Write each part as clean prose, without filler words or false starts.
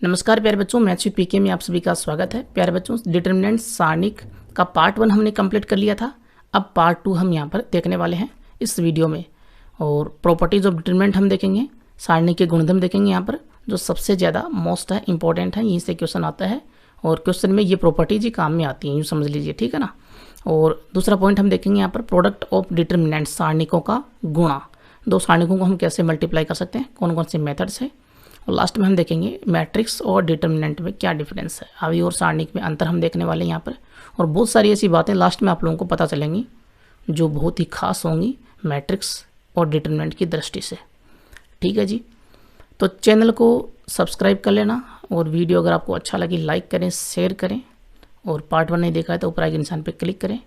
नमस्कार प्यारे बच्चों, मैथ्स विद पीके में आप सभी का स्वागत है। प्यारे बच्चों, डिटर्मिनेंट सारणिक का पार्ट 1 हमने कंप्लीट कर लिया था। अब पार्ट 2 हम यहाँ पर देखने वाले हैं इस वीडियो में। और प्रॉपर्टीज ऑफ डिटर्मिनेंट हम देखेंगे, सारणी के गुणधर्म देखेंगे यहाँ पर, जो सबसे ज़्यादा मोस्ट है, इंपॉर्टेंट है, यहीं से क्वेश्चन आता है। और क्वेश्चन में ये प्रॉपर्टीज ही काम में आती हैं, यूँ समझ लीजिए, ठीक है ना। और दूसरा पॉइंट हम देखेंगे यहाँ पर, प्रोडक्ट ऑफ डिटर्मिनेंट, सारणिकों का गुणा। दो सारणिकों को हम कैसे मल्टीप्लाई कर सकते हैं, कौन कौन से मेथड्स है। और लास्ट में हम देखेंगे मैट्रिक्स और डिटर्मिनेंट में क्या डिफरेंस है, अवयव और सारणिक में अंतर हम देखने वाले हैं यहाँ पर। और बहुत सारी ऐसी बातें लास्ट में आप लोगों को पता चलेंगी जो बहुत ही खास होंगी मैट्रिक्स और डिटर्मिनेंट की दृष्टि से। ठीक है जी, तो चैनल को सब्सक्राइब कर लेना और वीडियो अगर आपको अच्छा लगे लाइक करें, शेयर करें। और पार्ट 1 नहीं देखा है तो ऊपर के निशान पर क्लिक करें।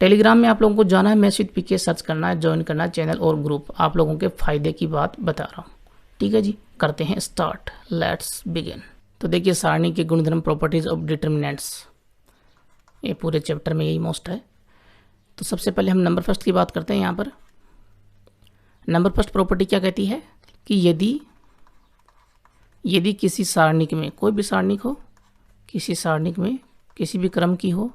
टेलीग्राम में आप लोगों को जाना है, मैथ्स विद पीके सर्च करना है, ज्वाइन करना है चैनल और ग्रुप। आप लोगों के फायदे की बात बता रहा हूँ। ठीक है जी, करते हैं स्टार्ट, लेट्स बिगिन। तो देखिए, सारणी के गुणधर्म, प्रॉपर्टीज ऑफ डिटर्मिनेंट्स, ये पूरे चैप्टर में यही मोस्ट है। तो सबसे पहले हम नंबर फर्स्ट की बात करते हैं। यहाँ पर नंबर फर्स्ट प्रॉपर्टी क्या कहती है कि यदि किसी सारणिक में, कोई भी सारणिक हो, किसी सारणिक में किसी भी क्रम की हो,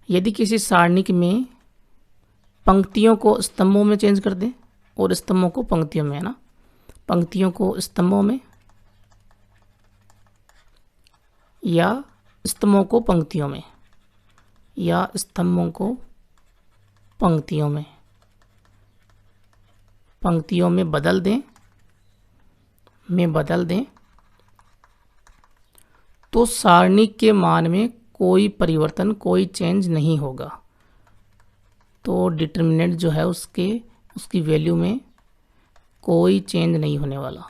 यदि किसी सारणिक में पंक्तियों को स्तंभों में चेंज कर दें और स्तंभों को पंक्तियों में, है ना, पंक्तियों को स्तंभों में या स्तंभों को पंक्तियों में, या स्तंभों को पंक्तियों में बदल दें, तो सारणिक के मान में कोई परिवर्तन, कोई चेंज नहीं होगा। तो डिटर्मिनेंट जो है उसकी वैल्यू में कोई चेंज नहीं होने वाला,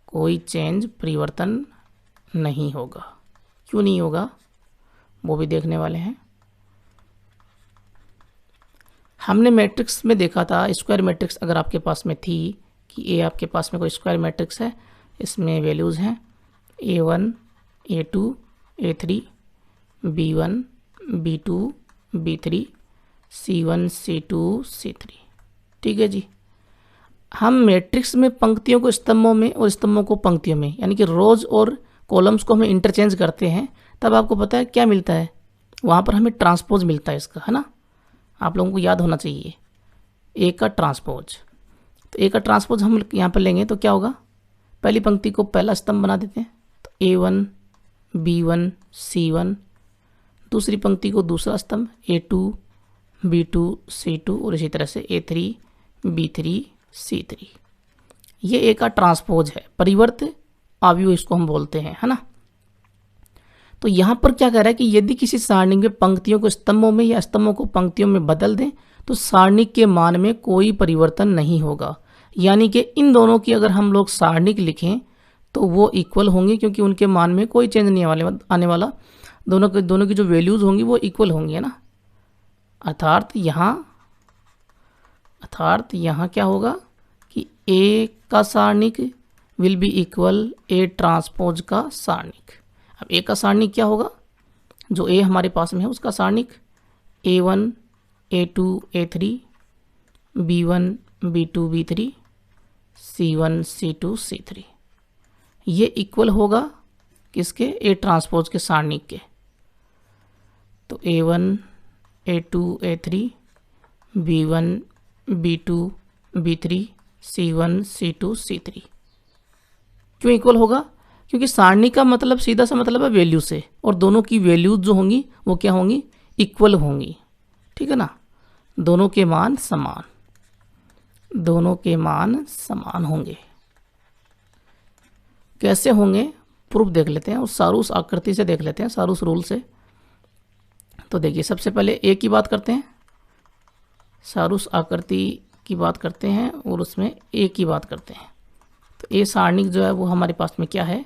कोई चेंज, परिवर्तन नहीं होगा। क्यों नहीं होगा वो भी देखने वाले हैं। हमने मैट्रिक्स में देखा था, स्क्वायर मैट्रिक्स अगर आपके पास में थी, कि ए आपके पास में कोई स्क्वायर मैट्रिक्स है, इसमें वैल्यूज़ हैं A1, A2, A3, B1, B2, B3, C1, C2, C3। ठीक है जी, हम मैट्रिक्स में पंक्तियों को स्तंभों में और स्तंभों को पंक्तियों में, यानी कि रोज और कॉलम्स को हमें इंटरचेंज करते हैं, तब आपको पता है क्या मिलता है, वहाँ पर हमें ट्रांसपोज मिलता है इसका, है ना। आप लोगों को याद होना चाहिए ए का ट्रांसपोज। तो ए का ट्रांसपोज हम यहाँ पर लेंगे तो क्या होगा, पहली पंक्ति को पहला स्तंभ बना देते हैं, तो A1, B1, C1, दूसरी पंक्ति को दूसरा स्तंभ A2, B2, C2, और इसी तरह से A3, B3, C3। ये ए का ट्रांसपोज है, परिवर्त अवयव इसको हम बोलते हैं, है ना। तो यहाँ पर क्या कह रहा है कि यदि किसी सारणी में पंक्तियों को स्तंभों में या स्तंभों को पंक्तियों में बदल दें तो सारणिक के मान में कोई परिवर्तन नहीं होगा। यानी कि इन दोनों की अगर हम लोग सारणिक लिखें तो वो इक्वल होंगे, क्योंकि उनके मान में कोई चेंज नहीं आने वाला। दोनों की जो वैल्यूज़ होंगी वो इक्वल होंगी, है ना। अर्थात यहाँ क्या होगा कि ए का सारणिक will be equal A transpose का सारणिक। अब ए का सारणिक क्या होगा, जो ए हमारे पास में है उसका सारणिक A1, A2, A3, B1, B2, B3, C1, C2, C3, ये इक्वल होगा किसके, ए ट्रांसपोज के सारणिक के। तो A1, A2, A3, B1, B2, B3, C1, C2, C3 क्यों इक्वल होगा, क्योंकि सारणी का मतलब सीधा सा मतलब है वैल्यू से, और दोनों की वैल्यूज जो होंगी वो क्या होंगी, इक्वल होंगी। ठीक है ना, दोनों के मान समान होंगे। कैसे होंगे प्रूफ देख लेते हैं, उस सारूस आकृति से देख लेते हैं, सारूस रूल से। तो देखिए, सबसे पहले ए की बात करते हैं, सारूस आकृति की बात करते हैं और उसमें ए की बात करते हैं। तो ए सारणिक जो है वो हमारे पास में क्या है,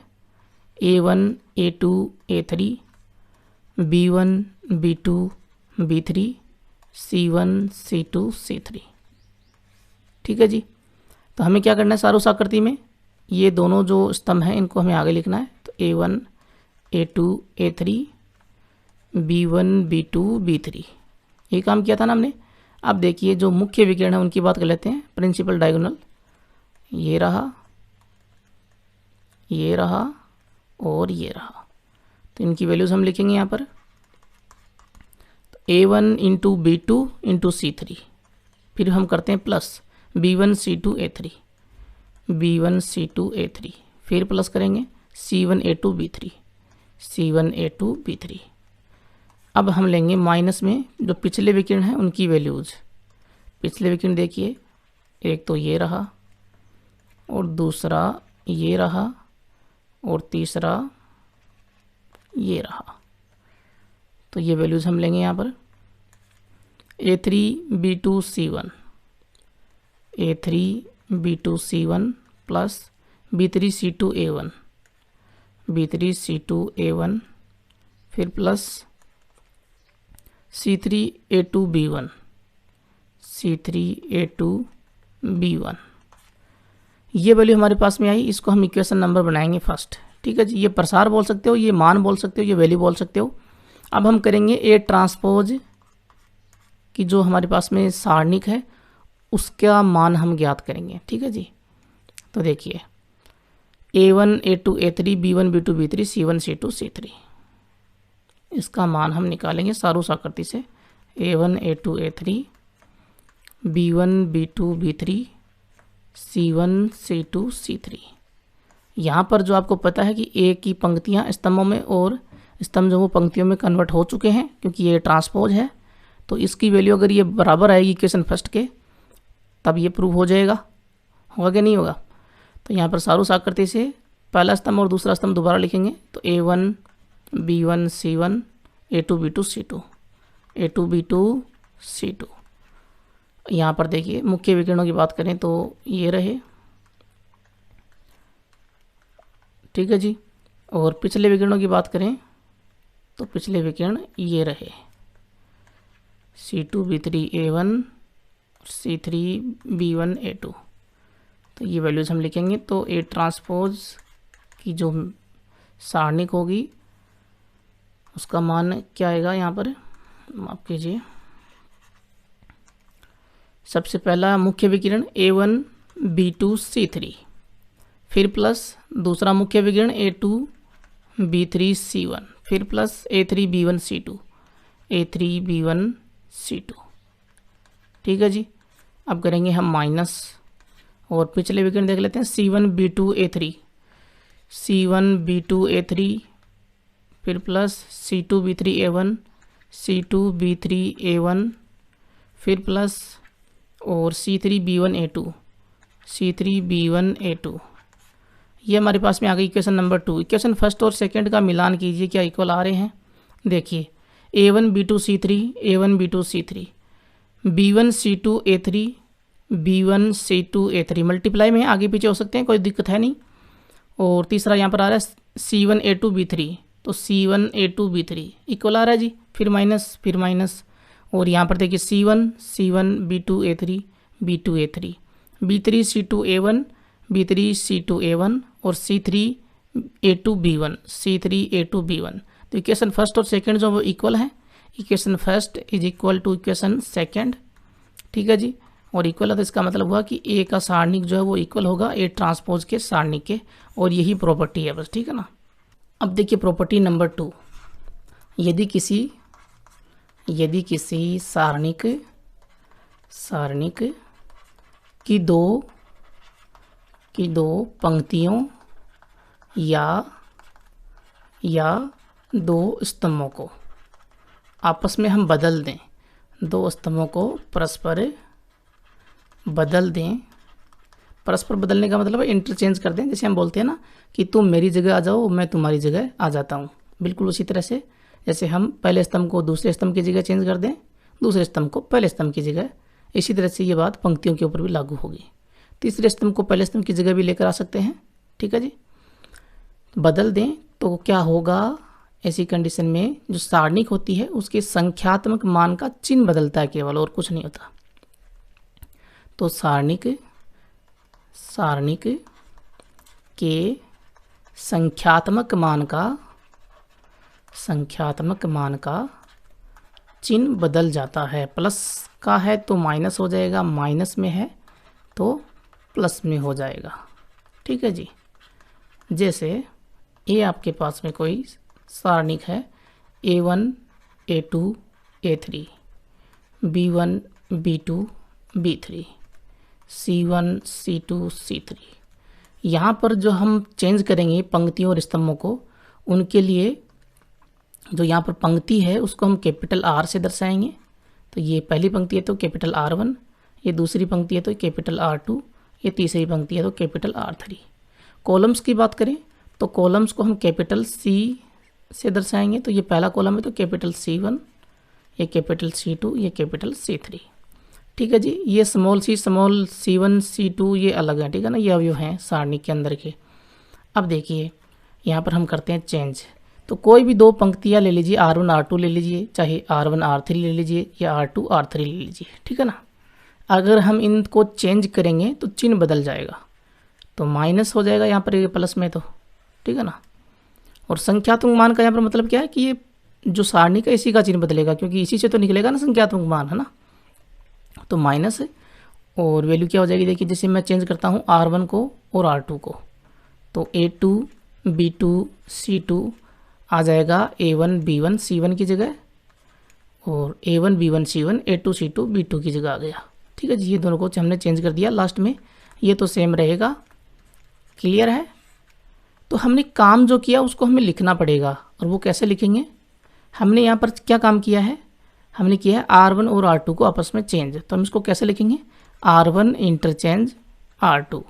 A1, A2, A3, B1, B2, B3, C1, C2, C3। ठीक है जी, तो हमें क्या करना है, सारूस आकृति में ये दोनों जो स्तंभ हैं इनको हमें आगे लिखना है। तो A1, A2, A3, B1, B2, B3, ये काम किया था ना हमने। अब देखिए, जो मुख्य विकिरण है उनकी बात कर लेते हैं, प्रिंसिपल डायगोनल। ये रहा, ये रहा और ये रहा। तो इनकी वैल्यूज़ हम लिखेंगे यहाँ पर। तो A1 into B2 into C3, फिर हम करते हैं plus B1 C2 A3, B1 C2 A3, फिर प्लस करेंगे C1 A2 B3, C1 A2 B3। अब हम लेंगे माइनस में जो पिछले विकिरण हैं उनकी वैल्यूज़। पिछले विकिरण देखिए, एक तो ये रहा और दूसरा ये रहा और तीसरा ये रहा। तो ये वैल्यूज़ हम लेंगे यहाँ पर। A3 B2 C1, A3 B2 C1 plus B3 C2 A1, B3 C2 A1, फिर plus C3 A2 B1, C3 A2 B1। ये वैल्यू हमारे पास में आई, इसको हम इक्वेशन नंबर बनाएंगे फर्स्ट। ठीक है जी, ये प्रसार बोल सकते हो, ये मान बोल सकते हो, ये वैल्यू बोल सकते हो। अब हम करेंगे ए ट्रांसपोज की जो हमारे पास में सारणिक है उसका मान हम ज्ञात करेंगे। ठीक है जी, तो देखिए A1 A2 A3 B1 B2 B3 C1 C2 C3, इसका मान हम निकालेंगे सारूस आकृति से। A1 A2 A3 B1 B2 B3 C1 C2 C3। यहाँ पर जो आपको पता है कि ए की पंक्तियाँ स्तंभों में और स्तंभ जो वो पंक्तियों में कन्वर्ट हो चुके हैं क्योंकि ये ट्रांसपोज है। तो इसकी वैल्यू अगर ये बराबर आएगी इक्वेशन फर्स्ट के तब ये प्रूव हो जाएगा, होगा कि नहीं होगा। तो यहाँ पर सारूस आकृति से पहला स्तंभ और दूसरा स्तंभ दोबारा लिखेंगे। तो A1 B1 C1 A2 B2 C2, A2 B2 C2। यहाँ पर देखिए मुख्य विकिरणों की बात करें तो ये रहे। ठीक है जी, और पिछले विकिरणों की बात करें तो पिछले विकिरण ये रहे C2 B3 A1 C3 B1 A2। तो ये वैल्यूज़ हम लिखेंगे। तो ए ट्रांसपोज की जो सारणिक होगी उसका मान क्या आएगा यहाँ पर, माफ कीजिए। सबसे पहला मुख्य विकिरण A1 B2 C3, फिर प्लस दूसरा मुख्य विकिरण A2 B3 C1, फिर plus A3 B1 C2, A3 B1 C2। ठीक है जी, अब करेंगे हम माइनस और पिछले विकिरण देख लेते हैं। C1 B2 A3, C1 B2 A3, फिर plus C2 B3 A1, C2 B3 A1, फिर प्लस और C3 B1 A2, C3 B1 A2। ये हमारे पास में आ गई इक्वेशन नंबर 2। इक्वेशन फर्स्ट और सेकंड का मिलान कीजिए क्या इक्वल आ रहे हैं। देखिए A1 B2 C3 A1 B2 C3 B1 C2 A3 B1 C2 A3 multiply में आगे पीछे हो सकते हैं, कोई दिक्कत है नहीं। और तीसरा यहाँ पर आ रहा है C1 A2 B3, तो C1 A2 B3 इक्वल आ रहा है जी, फिर माइनस। और यहाँ पर देखिए C1 B2 A3 B2 A3 B3 C2 A1 B3 C2 A1 और C3 A2 B1 C3 A2 B1। तो इक्वेशन फर्स्ट और सेकंड जो वो इक्वल है, equation first is equal to equation second. ठीक है जी, और इक्वल है तो इसका मतलब हुआ कि ए का सारणिक जो है वो इक्वल होगा ए ट्रांसपोज के सारणिक के, और यही प्रॉपर्टी है बस। ठीक है ना। अब देखिए प्रॉपर्टी नंबर 2, यदि किसी सारणिक की दो पंक्तियों या दो स्तंभों को आपस में हम बदल दें, दो स्तंभों को परस्पर बदल दें। परस्पर बदलने का मतलब है इंटरचेंज कर दें। जैसे हम बोलते हैं ना कि तुम मेरी जगह आ जाओ, मैं तुम्हारी जगह आ जाता हूँ, बिल्कुल उसी तरह से जैसे हम पहले स्तंभ को दूसरे स्तंभ की जगह चेंज कर दें, दूसरे स्तंभ को पहले स्तंभ की जगह। इसी तरह से ये बात पंक्तियों के ऊपर भी लागू होगी। तीसरे स्तंभ को पहले स्तंभ की जगह भी लेकर आ सकते हैं। ठीक है जी, बदल दें तो क्या होगा, ऐसी कंडीशन में जो सारणिक होती है उसके संख्यात्मक मान का चिन्ह बदलता है केवल, और कुछ नहीं होता। तो सारणिक के संख्यात्मक मान का चिन्ह बदल जाता है। प्लस का है तो माइनस हो जाएगा, माइनस में है तो प्लस में हो जाएगा। ठीक है जी। जैसे ये आपके पास में कोई सारणिक है A1 A2 A3, B1 B2 B3, C1 C2 C3। यहाँ पर जो हम चेंज करेंगे पंक्तियों और स्तंभों को, उनके लिए जो यहाँ पर पंक्ति है उसको हम कैपिटल R से दर्शाएंगे। तो ये पहली पंक्ति है तो कैपिटल R1, ये दूसरी पंक्ति है तो कैपिटल R2, ये तीसरी पंक्ति है तो कैपिटल R3। कॉलम्स की बात करें तो कॉलम्स को हम कैपिटल C से दर्शाएंगे। तो ये पहला कॉलम है तो कैपिटल C1, ये कैपिटल C2, ये कैपिटल C3। ठीक है जी। ये स्मॉल C1 C2 ये अलग है, ठीक है ना, ये अवयव हैं सारणी के अंदर के। अब देखिए यहाँ पर हम करते हैं चेंज। तो कोई भी दो पंक्तियाँ ले लीजिए, R1 R2 ले लीजिए, चाहे R1 R3 ले लीजिए या R2 R3 ले लीजिए, ठीक है ना। अगर हम इनको चेंज करेंगे तो चिन्ह बदल जाएगा, तो माइनस हो जाएगा यहाँ पर ये प्लस में, तो ठीक है ना। और संख्यात्मक मान का यहाँ पर मतलब क्या है कि ये जो सारणी का इसी का चिन्ह बदलेगा, क्योंकि इसी से तो निकलेगा ना संख्यात्मक मान, है ना। तो माइनस है और वैल्यू क्या हो जाएगी, देखिए जैसे मैं चेंज करता हूँ R1 को और R2 को, तो A2 B2 C2 आ जाएगा A1 B1 C1 की जगह, और A1 B1 C1 A2 C2 B2 की जगह आ गया। ठीक है जी। ये दोनों को हमने चेंज कर दिया लास्ट में, ये तो सेम रहेगा। क्लियर है। तो हमने काम जो किया उसको हमें लिखना पड़ेगा, और वो कैसे लिखेंगे। हमने यहाँ पर क्या काम किया है, हमने किया है R1 और R2 को आपस में चेंज। तो हम इसको कैसे लिखेंगे, R1 इंटरचेंज R2,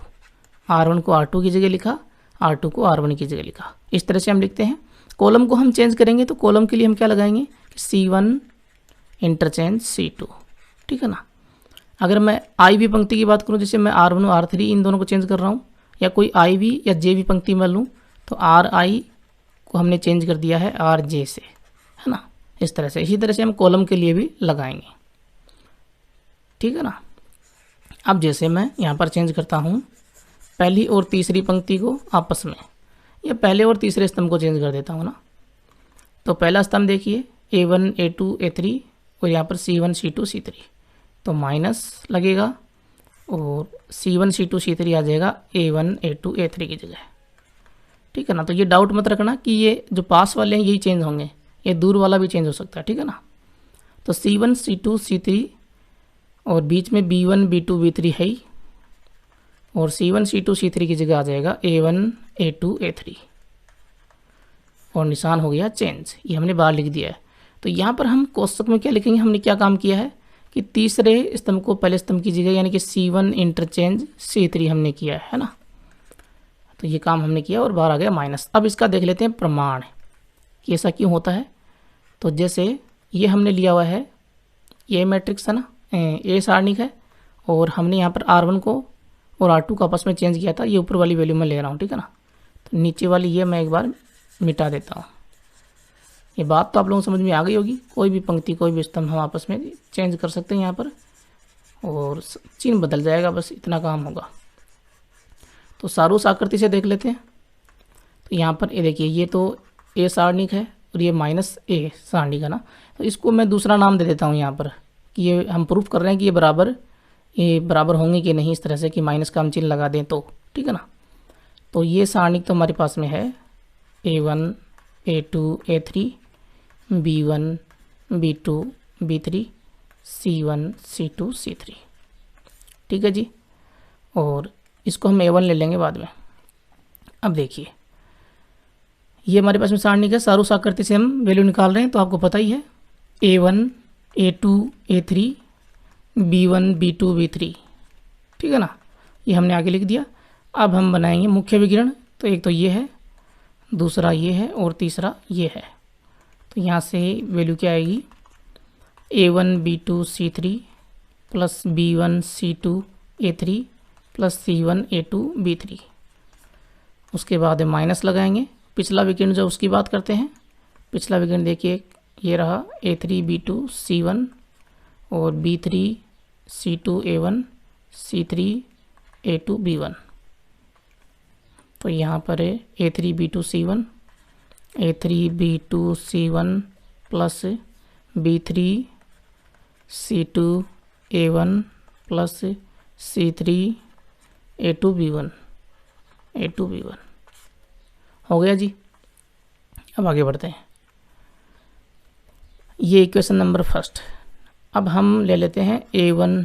R1 को R2 की जगह लिखा, R2 को R1 की जगह लिखा। इस तरह से हम लिखते हैं। कॉलम को हम चेंज करेंगे तो कॉलम के लिए हम क्या लगाएंगे, C1 इंटरचेंज C2, ठीक है ना। अगर मैं आई भी पंक्ति की बात करूं, जैसे मैं R1 और R3 इन दोनों को चेंज कर रहा हूं, या कोई आई भी या जे भी पंक्ति में लूँ, तो RI को हमने चेंज कर दिया है RJ से, है ना। इस तरह से, इसी तरह से हम कॉलम के लिए भी लगाएंगे, ठीक है ना। अब जैसे मैं यहाँ पर चेंज करता हूँ पहली और तीसरी पंक्ति को आपस में, या पहले और तीसरे स्तंभ को चेंज कर देता हूँ ना। तो पहला स्तंभ देखिए A1 A2 A3, और यहाँ पर C1 C2 C3, तो माइनस लगेगा, और C1 C2 C3 आ जाएगा A1 A2 A3 की जगह, ठीक है ना। तो ये डाउट मत रखना कि ये जो पास वाले हैं यही चेंज होंगे, ये दूर वाला भी चेंज हो सकता है, ठीक है ना। तो C1 C2 C3, और बीच में B1 B2 B3 है ही, और C1 C2 C3 की जगह आ जाएगा A1 A2 A3, और निशान हो गया चेंज। ये हमने बाहर लिख दिया है। तो यहाँ पर हम कोष्ठक में क्या लिखेंगे, हमने क्या काम किया है कि तीसरे स्तंभ को पहले स्तंभ की जगह, यानी कि C1 इंटरचेंज C3 हमने किया है ना। तो ये काम हमने किया और बाहर आ गया माइनस। अब इसका देख लेते हैं प्रमाण कि ऐसा क्यों होता है। तो जैसे ये हमने लिया हुआ है, ये मैट्रिक्स है ना, ए सारणिक है, और हमने यहाँ पर R1 को और R2 को आपस में चेंज किया था। ये ऊपर वाली वैल्यू मैं ले रहा हूँ, ठीक है ना। तो नीचे वाली ये मैं एक बार मिटा देता हूँ। ये बात तो आप लोगों को समझ में आ गई होगी। कोई भी पंक्ति कोई भी स्तंभ हम आपस में चेंज कर सकते हैं यहाँ पर, और चिन्ह बदल जाएगा, बस इतना काम होगा। तो सारूस आकृति से देख लेते हैं। तो यहाँ पर ये देखिए, ये तो ए सारणिक है और ये माइनस ए सारणिक है ना। तो इसको मैं दूसरा नाम दे देता हूँ यहाँ पर, कि ये हम प्रूफ कर रहे हैं कि ये बराबर होंगे कि नहीं, इस तरह से कि माइनस का हम चिन्ह लगा दें तो, ठीक है ना। तो ये सारणिक तो हमारे पास में है A1 A2 A3, B1 B2 B3, C1 C2 C3, ठीक है जी। और इसको हम A1 ले लेंगे बाद में। अब देखिए ये हमारे पास में सारणिक है, सारूस आकृति से हम वैल्यू निकाल रहे हैं। तो आपको पता ही है A1 A2 A3 B1 B2 B3, ठीक है ना। ये हमने आगे लिख दिया। अब हम बनाएंगे मुख्य विकिरण। तो एक तो ये है, दूसरा ये है, और तीसरा ये है। तो यहाँ से वैल्यू क्या आएगी, A1 B2 C3 plus B1 C2 A3 plus C1 A2 B3। उसके बाद माइनस लगाएंगे। पिछला विकिरण जो उसकी बात करते हैं, पिछला विकिरण देखिए ये रहा A3 B2 C1 और B3 C2 A1 C3 A2 B1। तो यहाँ पर है A3 B2 C1 A3 B2 C1 plus B3 C2 A1 plus C3 A2 B1 हो गया जी। अब आगे बढ़ते हैं, ये इक्वेशन नंबर फर्स्ट। अब हम ले लेते हैं A1,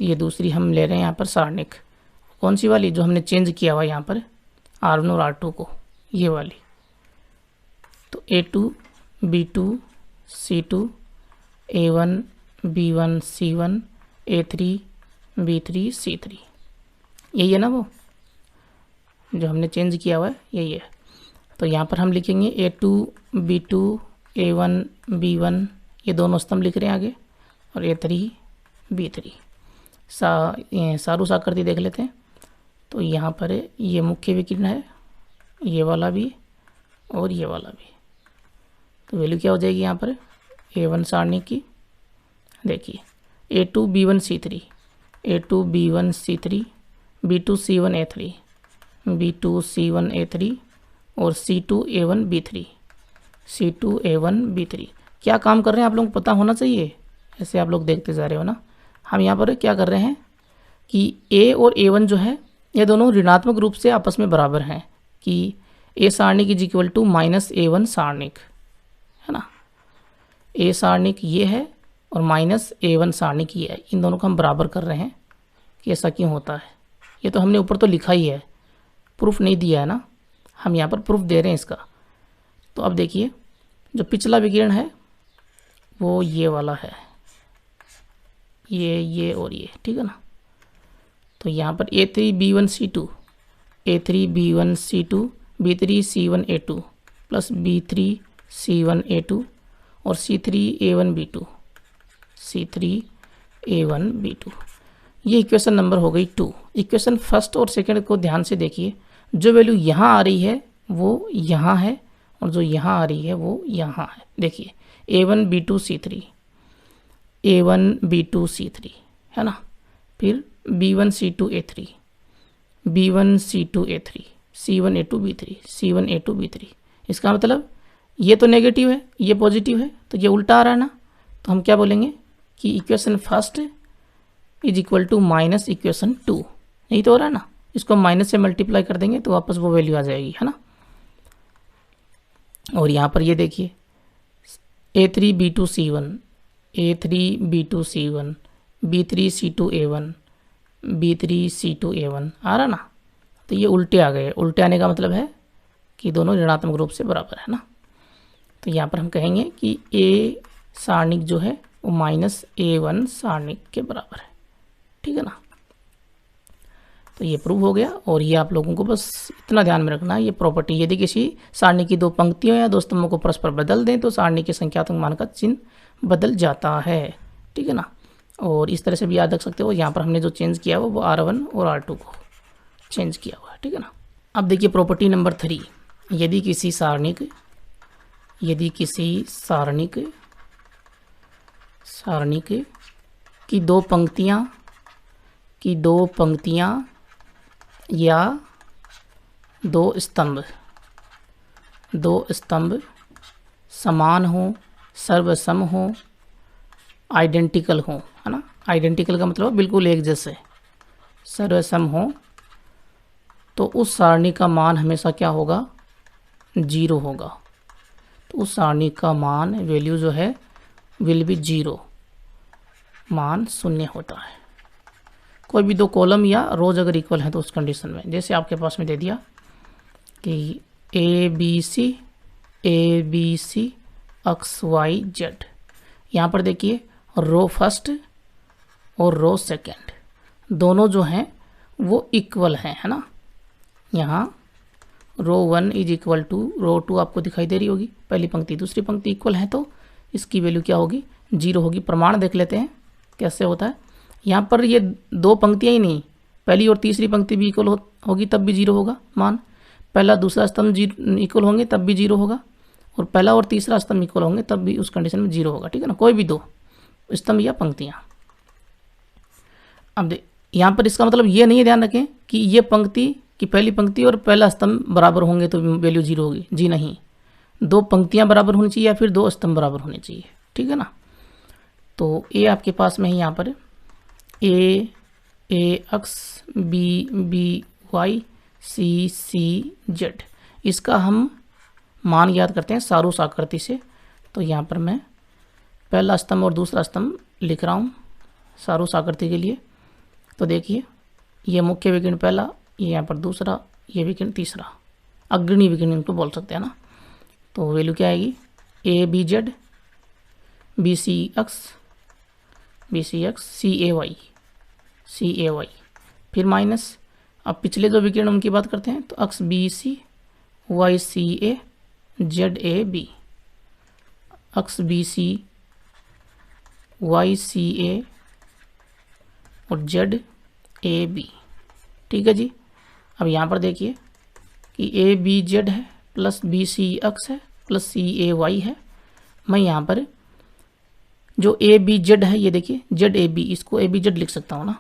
ये दूसरी हम ले रहे हैं यहाँ पर सारणिक, कौन सी वाली, जो हमने चेंज किया हुआ यहाँ पर R1 और R2 को, ये वाली। तो A2 B2 C2 A1 B1 C1 A3 B3 C3, यही है ना वो जो हमने चेंज किया हुआ है, यही है। तो यहाँ पर हम लिखेंगे A2 B2 A1 B1, ये दोनों स्तंभ लिख रहे हैं आगे, और A3 B3। सारूस आकृति देख लेते हैं। तो यहाँ पर ये मुख्य विकिरण है, ये वाला भी और ये वाला भी। तो वैल्यू क्या हो जाएगी यहाँ पर A1 सारणी की, देखिए A2 B1 C3 A2 B1 C3 B2 C1 A3 B2 C1 A3 और C2 A1 B3 C2 A1 B3। क्या काम कर रहे हैं आप लोगों को पता होना चाहिए, ऐसे आप लोग देखते जा रहे हो ना। हम यहाँ पर क्या कर रहे हैं कि A और A1 जो है ये दोनों ऋणात्मक रूप से आपस में बराबर हैं, कि A सारणिक is equal to minus A1 सारणिक, है ना। A सारणिक ये है और माइनस A1 सारणिक ये है, इन दोनों को हम बराबर कर रहे हैं कि ऐसा क्यों होता है। ये तो हमने ऊपर तो लिखा ही है, प्रूफ नहीं दिया है ना, हम यहाँ पर प्रूफ दे रहे हैं इसका। तो अब देखिए जो पिछला विकिरण है वो ये वाला है, ये और ये, ठीक है ना। तो यहाँ पर A3 B1 C2 A3 B1 C2 B3 C1 A2 plus B3 C1 A2 और C3 A1 B2 C3 A1 B2, ये इक्वेशन नंबर हो गई 2। इक्वेशन फर्स्ट और सेकंड को ध्यान से देखिए, जो वैल्यू यहाँ आ रही है वो यहाँ है और जो यहाँ आ रही है वो यहाँ है। देखिए A1 B2 C3 A1 B2 C3, है ना। फिर B1 C2 A3 B1 C2 A3 C1 A2 B3 C1 A2 B3। इसका मतलब ये तो नेगेटिव है, ये पॉजिटिव है, तो ये उल्टा आ रहा है ना। तो हम क्या बोलेंगे कि equation first is equal to minus equation 2, यही तो हो रहा है ना। इसको माइनस से मल्टीप्लाई कर देंगे तो वापस वो वैल्यू आ जाएगी, है ना। और यहाँ पर ये देखिए A3 B2 C1 A3 B2 C1 B3 C2 A1 B3 C2 A1 आ रहा ना। तो ये उल्टे आ गए, उल्टे आने का मतलब है कि दोनों ऋणात्मक रूप से बराबर है ना। तो यहाँ पर हम कहेंगे कि A सारणिक जो है वो माइनस A1 सारणिक के बराबर है, ठीक है ना। तो ये प्रूव हो गया। और ये आप लोगों को बस इतना ध्यान में रखना है, ये प्रॉपर्टी, यदि किसी सारणी की दो पंक्तियों या दो स्तंभों को परस्पर बदल दें तो सारणी के संख्यात्मक मान का चिन्ह बदल जाता है, ठीक है ना। और इस तरह से भी याद रख सकते हो, यहाँ पर हमने जो चेंज किया वो R1 और R2 को चेंज किया हुआ है, ठीक है ना। अब देखिए प्रॉपर्टी नंबर 3, यदि किसी सारणिक की दो पंक्तियाँ या दो स्तंभ समान हो, सर्वसम हो, आइडेंटिकल हो, है ना। आइडेंटिकल का मतलब बिल्कुल एक जैसे, सर्वसम हो, तो उस सारणी का मान हमेशा क्या होगा, 0 होगा। तो उस सारणी का मान वैल्यू जो है विल बी 0, मान 0 होता है। कोई भी दो कॉलम या रोज अगर इक्वल है तो उस कंडीशन में, जैसे आपके पास में दे दिया कि A B C x Y Z. यहाँ पर देखिए रो फर्स्ट और रो सेकंड दोनों जो हैं वो इक्वल हैं, है ना। यहाँ रो 1 इज इक्वल टू रो 2 आपको दिखाई दे रही होगी, पहली पंक्ति दूसरी पंक्ति इक्वल है तो इसकी वैल्यू क्या होगी, 0 होगी। प्रमाण देख लेते हैं कैसे होता है। यहाँ पर ये दो पंक्तियाँ ही नहीं, पहली और तीसरी पंक्ति भी इक्वल होगी तब भी 0 होगा मान। पहला दूसरा स्तंभ इक्वल होंगे तब भी 0 होगा, और पहला और तीसरा स्तंभ इक्वल होंगे तब भी उस कंडीशन में 0 होगा, ठीक है ना। कोई भी दो स्तंभ या पंक्तियाँ। अब यहाँ पर इसका मतलब ये नहीं ध्यान रखें कि ये पंक्ति की पहली पंक्ति और पहला स्तंभ बराबर होंगे तो वैल्यू 0 होगी, जी नहीं। दो पंक्तियाँ बराबर होनी चाहिए या फिर दो स्तंभ बराबर होने चाहिए, ठीक है ना। तो ए आपके पास में है यहाँ पर A A x B B Y C C Z, इसका हम मान याद करते हैं सारूस आकृति से। तो यहाँ पर मैं पहला स्तंभ और दूसरा स्तंभ लिख रहा हूँ सारूस आकृति के लिए। तो देखिए ये मुख्य विकिरण पहला, ये यहाँ पर दूसरा, ये विकिरण तीसरा, अग्रणी विकिरण इनको बोल सकते हैं ना। तो वैल्यू क्या आएगी, a b z b C x c a y, फिर माइनस, अब पिछले जो विकिरण उनकी बात करते हैं तो x b c y c a z a b, x b c y c a और जेड ए बी। ठीक है जी। अब यहाँ पर देखिए कि ए बी जेड है प्लस बी सी एक्स है प्लस सी ए वाई है। मैं यहाँ पर जो ए बी जेड है, ये देखिए जेड ए बी, इसको ए बी जेड लिख सकता हूँ ना,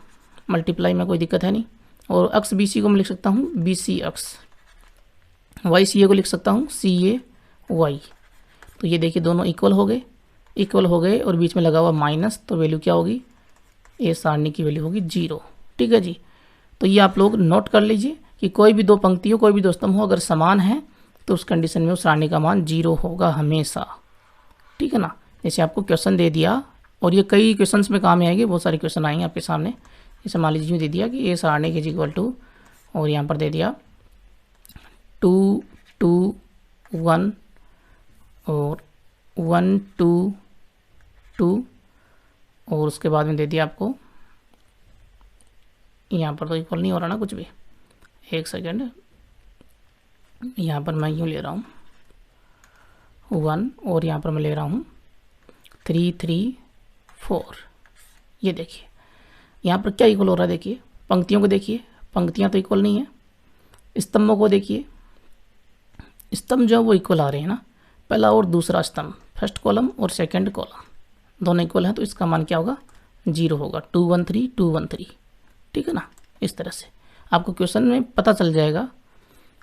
मल्टीप्लाई में कोई दिक्कत है नहीं। और एक्स बी सी को मैं लिख सकता हूँ b C x, y c a को लिख सकता हूँ सी ए वाई। तो ये देखिए दोनों इक्वल हो गए और बीच में लगा हुआ माइनस, तो वैल्यू क्या होगी, ए सारणी की वैल्यू होगी 0। ठीक है जी। तो ये आप लोग नोट कर लीजिए कि कोई भी दो पंक्ति हो, कोई भी दो स्तंभ हो, अगर समान है तो उस कंडीशन में उस सारणी का मान 0 होगा हमेशा। ठीक है ना। जैसे आपको क्वेश्चन दे दिया, और ये कई क्वेश्चंस में काम आएंगे, बहुत सारे क्वेश्चन आएंगे आपके सामने। जैसे मान लीजिए दे दिया कि ए सारणी के इक्वल टू, और यहाँ पर दे दिया 2 2 1 और 1 2 2, और उसके बाद में दे दिया आपको, यहाँ पर तो इक्वल नहीं हो रहा ना कुछ भी, एक सेकेंड, यहाँ पर मैं यूँ ले रहा हूँ 1 और यहाँ पर मैं ले रहा हूँ 3 3 4। ये देखिए यहाँ पर क्या इक्वल हो रहा है, देखिए पंक्तियों को देखिए, पंक्तियाँ तो इक्वल नहीं है। स्तंभों को देखिए, स्तंभ जो वो इक्वल आ रहे हैं ना, पहला और दूसरा स्तंभ, फर्स्ट कॉलम और सेकंड कॉलम दोनों इक्वल हैं, तो इसका मान क्या होगा, 0 होगा, 2 1 3 2 1 3। ठीक है ना। इस तरह से आपको क्वेश्चन में पता चल जाएगा।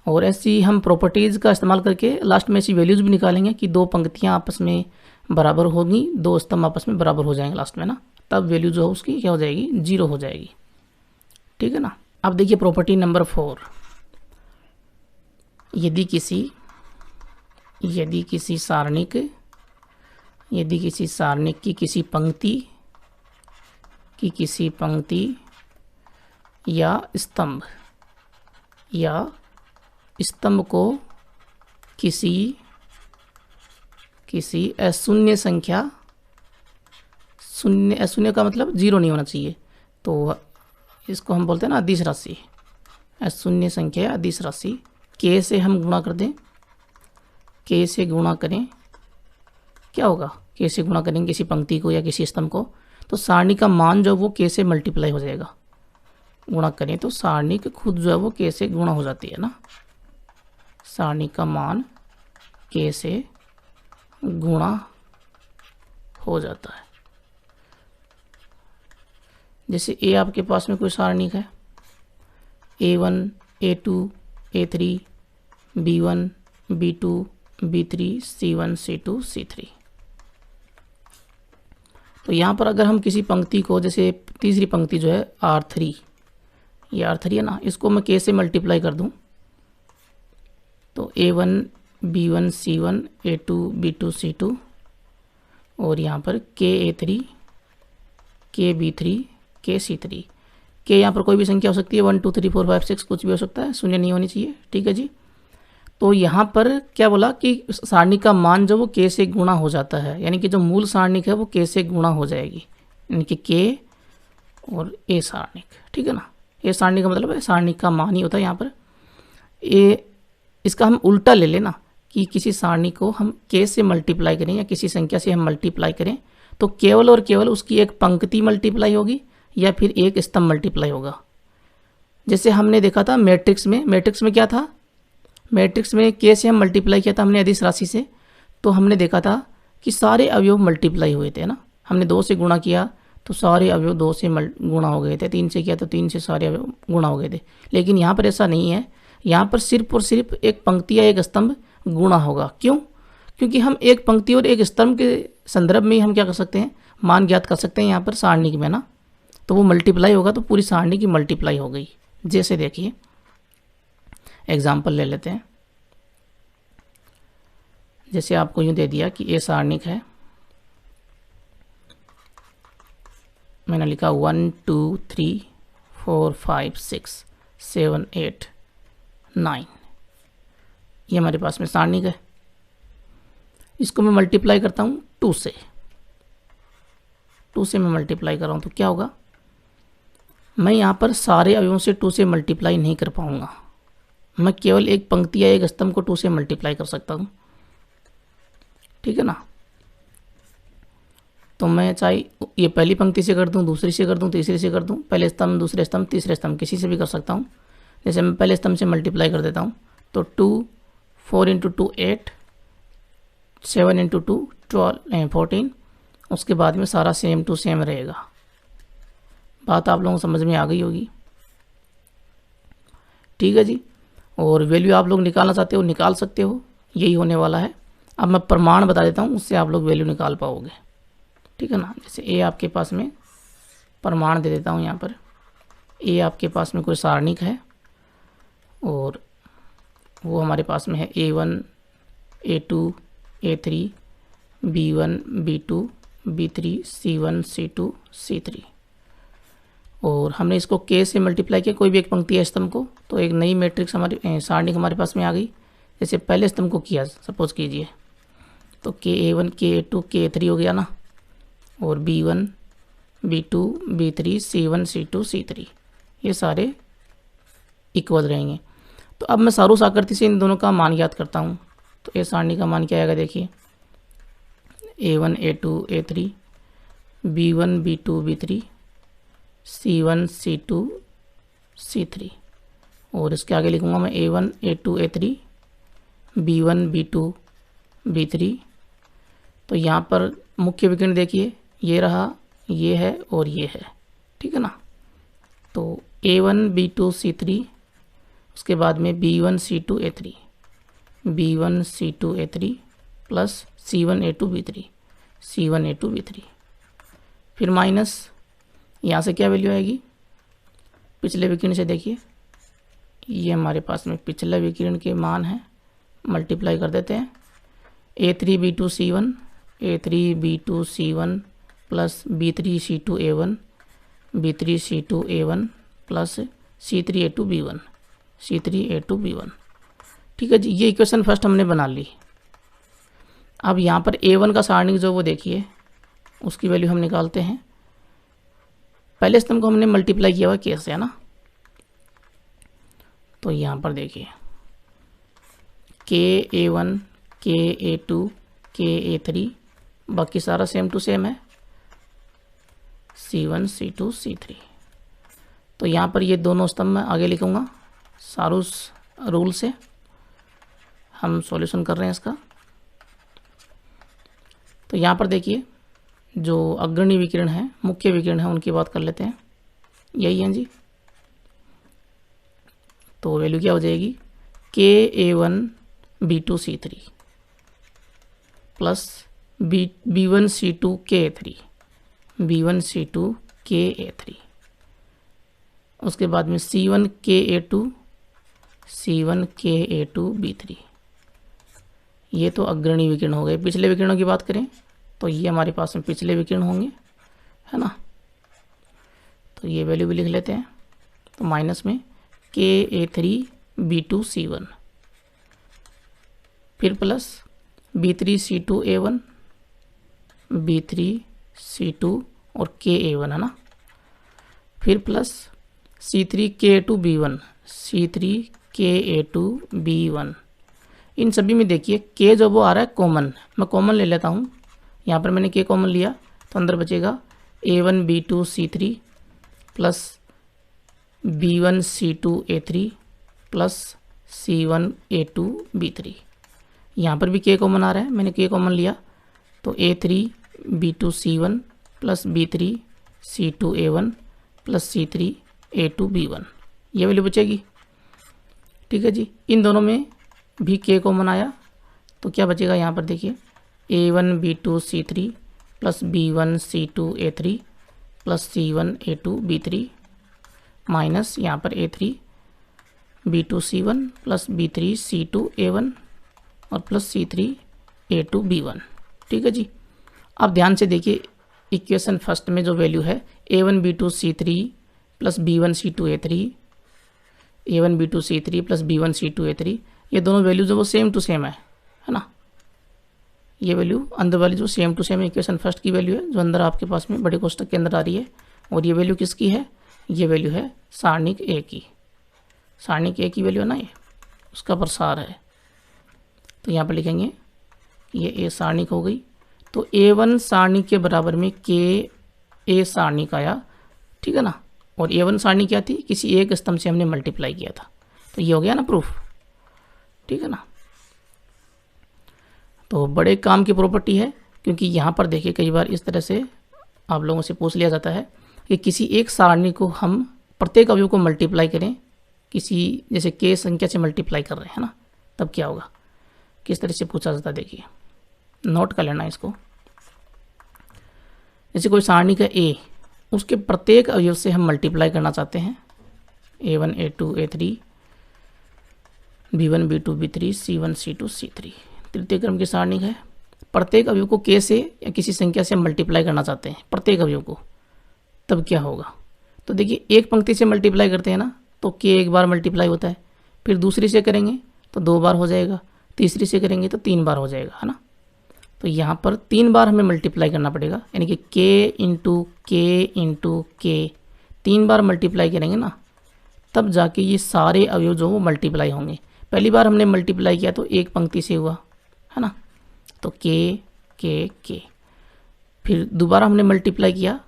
और ऐसी हम प्रॉपर्टीज़ का इस्तेमाल करके लास्ट में ऐसी वैल्यूज़ भी निकालेंगे कि दो पंक्तियाँ आपस में बराबर होगी, दो स्तंभ आपस में बराबर हो जाएंगे लास्ट में ना, तब वैल्यू जो है उसकी क्या हो जाएगी, 0 हो जाएगी। ठीक है ना। अब देखिए प्रॉपर्टी नंबर 4, यदि किसी सारणिक की किसी पंक्ति या स्तंभ को किसी अशून्य संख्या, अशून्य का मतलब 0 नहीं होना चाहिए, तो इसको हम बोलते हैं ना अदिश राशि, अशून्य संख्या अदिश राशि के से हम गुणा कर दें, के से गुणा करें, क्या होगा, के से गुणा करेंगे किसी पंक्ति को या किसी स्तंभ को, तो सारणी का मान जो वो के से मल्टीप्लाई हो जाएगा। गुणा करें तो सारणी के खुद जो है वो के से गुणा हो जाती है ना, सारणी का मान के से गुणा हो जाता है। जैसे ए आपके पास में कोई सारणिक है, A1 A2 A3 B1 B2 B3 C1 C2 C3। तो यहाँ पर अगर हम किसी पंक्ति को, जैसे तीसरी पंक्ति जो है R3, ये R3 है ना, इसको मैं के से मल्टीप्लाई कर दूँ तो A1 B1 C1 A2 B2 C2, और यहाँ पर के A3 के B3 के C3, के यहाँ पर कोई भी संख्या हो सकती है, 1 2 3 4 5 6 कुछ भी हो सकता है, शून्य नहीं होनी चाहिए। ठीक है जी। तो यहाँ पर क्या बोला कि सारणी का मान जो वो के से गुणा हो जाता है, यानी कि जो मूल सारणिक है वो के से गुणा हो जाएगी, यानी कि के और ए सारणिक। ठीक है ना। ए सारणी का मतलब है सारणिक का मान ही होता है यहाँ पर। ए इसका हम उल्टा ले लेना कि किसी सारणी को हम के से मल्टीप्लाई करें या किसी संख्या से हम मल्टीप्लाई करें तो केवल और केवल उसकी एक पंक्ति मल्टीप्लाई होगी या फिर एक स्तंभ मल्टीप्लाई होगा। जैसे हमने देखा था मैट्रिक्स में क्या था, मैट्रिक्स में के से हम मल्टीप्लाई किया था हमने अदिश राशि से, तो हमने देखा था कि सारे अवयव मल्टीप्लाई हुए थे ना। हमने 2 से गुणा किया तो सारे अवयव 2 से गुणा हो गए थे, 3 से किया तो 3 से सारे अवयव गुणा हो गए थे। लेकिन यहाँ पर ऐसा नहीं है, यहाँ पर सिर्फ और सिर्फ एक पंक्ति या एक स्तंभ गुणा होगा। क्यों? क्योंकि हम एक पंक्ति और एक स्तंभ के संदर्भ में हम क्या कर सकते हैं, मान ज्ञात कर सकते हैं यहाँ पर सारणिक में ना। तो वो मल्टीप्लाई होगा तो पूरी सारणी की मल्टीप्लाई हो गई। जैसे देखिए एग्जाम्पल ले लेते हैं, जैसे आपको यूँ दे दिया कि ए सारणिक है, मैंने लिखा 1 2 3 4 5 6 7 8 9, ये हमारे पास में सारणिक है। इसको मैं मल्टीप्लाई करता हूँ 2 से, 2 से मैं मल्टीप्लाई कर रहा हूँ तो क्या होगा, मैं यहाँ पर सारे अवयवों से 2 से मल्टीप्लाई नहीं कर पाऊँगा, मैं केवल एक पंक्ति या एक स्तंभ को 2 से मल्टीप्लाई कर सकता हूँ, ठीक है ना। तो मैं चाहे ये पहली पंक्ति से कर दूँ, दूसरी से कर दूँ, तीसरी से कर दूँ, पहले स्तंभ, दूसरे स्तंभ, तीसरे स्तंभ, किसी से भी कर सकता हूँ। जैसे मैं पहले स्तंभ से मल्टीप्लाई कर देता हूँ तो 2, 4 × 2 8, 7 × 2 12 14, उसके बाद में सारा सेम टू सेम रहेगा। बात आप लोगों को समझ में आ गई होगी, ठीक है जी। और वैल्यू आप लोग निकालना चाहते हो निकाल सकते हो, यही होने वाला है। अब मैं प्रमाण बता देता हूँ, उससे आप लोग वैल्यू निकाल पाओगे, ठीक है ना। जैसे ए आपके पास में प्रमाण दे देता हूँ, यहाँ पर ए आपके पास में कोई सारणिक है और वो हमारे पास में है A1 A2 A3 B1 B2 B3 C1 C2 C3, और हमने इसको K से मल्टीप्लाई किया कोई भी एक पंक्ति है स्तंभ को, तो एक नई मैट्रिक्स हमारी सारणिक हमारे पास में आ गई। जैसे पहले स्तंभ को किया सपोज कीजिए तो KA1 KA2 KA3 हो गया ना, और B1 B2 B3 C1 C2 C3 ये सारे इक्वल रहेंगे। तो अब मैं सारूस आकृति से इन दोनों का मान याद करता हूँ, तो ए सारणी का मान क्या आएगा, देखिए A1 A2 A3 B1 B2 B3 C1 C2 C3, और इसके आगे लिखूँगा मैं A1 A2 A3 B1 B2 B3। तो यहाँ पर मुख्य विकर्ण देखिए ये रहा, ये है और ये है, ठीक है ना। तो A1 B2 C3, उसके बाद में B1 C2 A3 B1 C2 A3 plus C1 A2 B3 C1 A2 B3, फिर माइनस यहाँ से क्या वैल्यू आएगी, पिछले विकर्ण से देखिए ये हमारे पास में पिछले विकर्ण के मान हैं, मल्टीप्लाई कर देते हैं। A3 B2 C1 A3 B2 C1 plus B3 C2 A1 B3 C2 A1 plus C3 A2 B1 C3 A2 B1, ठीक है जी। ये इक्वेशन फर्स्ट हमने बना ली। अब यहाँ पर A1 का सारणिक जो वो देखिए उसकी वैल्यू हम निकालते हैं। पहले स्तंभ को हमने मल्टीप्लाई किया हुआ कैसे, है ना। तो यहाँ पर देखिए KA1 KA2 KA3 बाकी सारा सेम टू सेम है, C1 C2 C3। तो यहाँ पर ये दोनों स्तंभ मैं आगे लिखूँगा सारूस रूल से, हम सॉल्यूशन कर रहे हैं इसका। तो यहाँ पर देखिए जो अग्रणी विकिरण है, मुख्य विकिरण है, उनकी बात कर लेते हैं, यही है जी। तो वैल्यू क्या हो जाएगी, KA1 B2 C3 plus B1 C2 KA3 B1 C2 KA3, उसके बाद में C1 KA2 C1 KA2 B3। ये तो अग्रणी विकिरण हो गए। पिछले विकिरणों की बात करें तो ये हमारे पास में पिछले विकिरण होंगे, है ना। तो ये वैल्यू भी लिख लेते हैं। तो माइनस में KA3 B2 C1 फिर plus B3 C2 A1 B3 C2 और KA1, है ना। फिर plus C3 KA2 B1 C3 KA2 B1। इन सभी में देखिए K जो वो आ रहा है कॉमन, मैं कॉमन ले लेता हूँ। यहाँ पर मैंने K कॉमन लिया तो अंदर बचेगा A1 B2 C3 plus B1 C2 A3 plus C1 A2 B3। यहाँ पर भी K कॉमन आ रहा है, मैंने K कॉमन लिया तो A3 B2 C1 plus B3 C2 A1 plus C3 A2 B1, ये वैल्यू बचेगी, ठीक है जी। इन दोनों में भी K कॉमन आया तो क्या बचेगा, यहाँ पर देखिए A1 B2 C3 plus B1 C2 A3 plus C1 A2 B3 minus यहाँ पर A3 B2 C1 plus B3 C2 A1 और प्लस C3 A2 B1। ठीक है जी। अब ध्यान से देखिए इक्वेशन फर्स्ट में जो वैल्यू है A1 B2 C3 plus B1 C2 A3, A1 B2 C3 plus B1 C2 A3, ये दोनों वैल्यू जो वो सेम टू सेम है ना। ये वैल्यू अंदर वाली जो same to same equation first की वैल्यू है जो अंदर आपके पास में बड़े कोष्ठक के अंदर आ रही है, और ये वैल्यू किसकी है, ये वैल्यू है सारणिक ए की। सारणिक ए की वैल्यू है ना, ये उसका प्रसार है। तो यहाँ पर लिखेंगे ये ए सारणिक हो गई। तो A1 सारणिक के बराबर में के ए सारणिक आया, ठीक है ना। और A1 सारणी क्या थी, किसी एक स्तंभ से हमने मल्टीप्लाई किया था, तो ये हो गया ना प्रूफ, ठीक है ना। तो बड़े काम की प्रॉपर्टी है, क्योंकि यहाँ पर देखिए कई बार इस तरह से आप लोगों से पूछ लिया जाता है कि किसी एक सारणी को हम प्रत्येक अवयव को मल्टीप्लाई करें, किसी जैसे के संख्या से मल्टीप्लाई कर रहे हैं ना, तब क्या होगा, किस तरह से पूछा जाता है। देखिए नोट कर लेना इसको। जैसे कोई सारणी का ए, उसके प्रत्येक अवयव से हम मल्टीप्लाई करना चाहते हैं, A1 A2 A3 B1 B2 B3 C1 C2 C3, तृतीय क्रम की सारणी है। प्रत्येक अवयव को के से या किसी संख्या से मल्टीप्लाई करना चाहते हैं, प्रत्येक अवयव को, तब क्या होगा। तो देखिए एक पंक्ति से मल्टीप्लाई करते हैं ना, तो के एक बार मल्टीप्लाई होता है, फिर दूसरी से करेंगे तो 2 बार हो जाएगा, तीसरी से करेंगे तो 3 बार हो जाएगा, है ना। तो यहाँ पर 3 बार हमें मल्टीप्लाई करना पड़ेगा, यानी कि के इंटू के 3 बार मल्टीप्लाई करेंगे ना, तब जाके ये सारे अवयव जो वो मल्टीप्लाई होंगे। पहली बार हमने मल्टीप्लाई किया तो एक पंक्ति से हुआ, है ना, तो के। फिर दोबारा हमने मल्टीप्लाई किया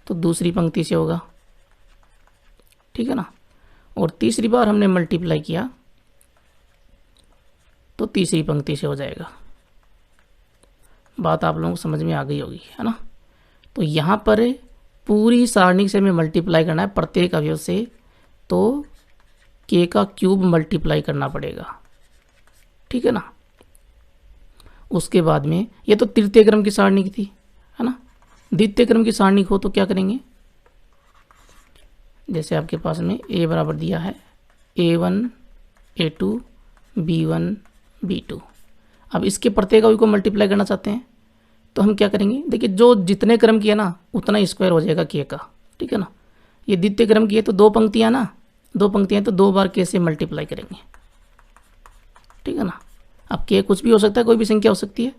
तो दूसरी पंक्ति से होगा, ठीक है ना। और तीसरी बार हमने मल्टीप्लाई किया तो तीसरी पंक्ति से हो जाएगा। बात आप लोगों को समझ में आ गई होगी, है ना। तो यहाँ पर पूरी सारणी से हमें मल्टीप्लाई करना है प्रत्येक अवयव से, तो के का क्यूब मल्टीप्लाई करना पड़ेगा, ठीक है ना। उसके बाद में ये तो तृतीय क्रम की सारणी की थी, है ना। द्वितीय क्रम की सारणी हो तो क्या करेंगे, जैसे आपके पास में ए बराबर दिया है A1 A2 B1 B2। अब इसके प्रत्येक अवयव को मल्टीप्लाई करना चाहते हैं, तो हम क्या करेंगे, देखिए जो जितने क्रम की है ना उतना स्क्वायर हो जाएगा के का, ठीक है ना। ये द्वितीय क्रम की है तो 2 पंक्तियाँ ना, 2 पंक्तियाँ तो 2 बार के से मल्टीप्लाई करेंगे, ठीक है ना। अब के कुछ भी हो सकता है, कोई भी संख्या हो सकती है।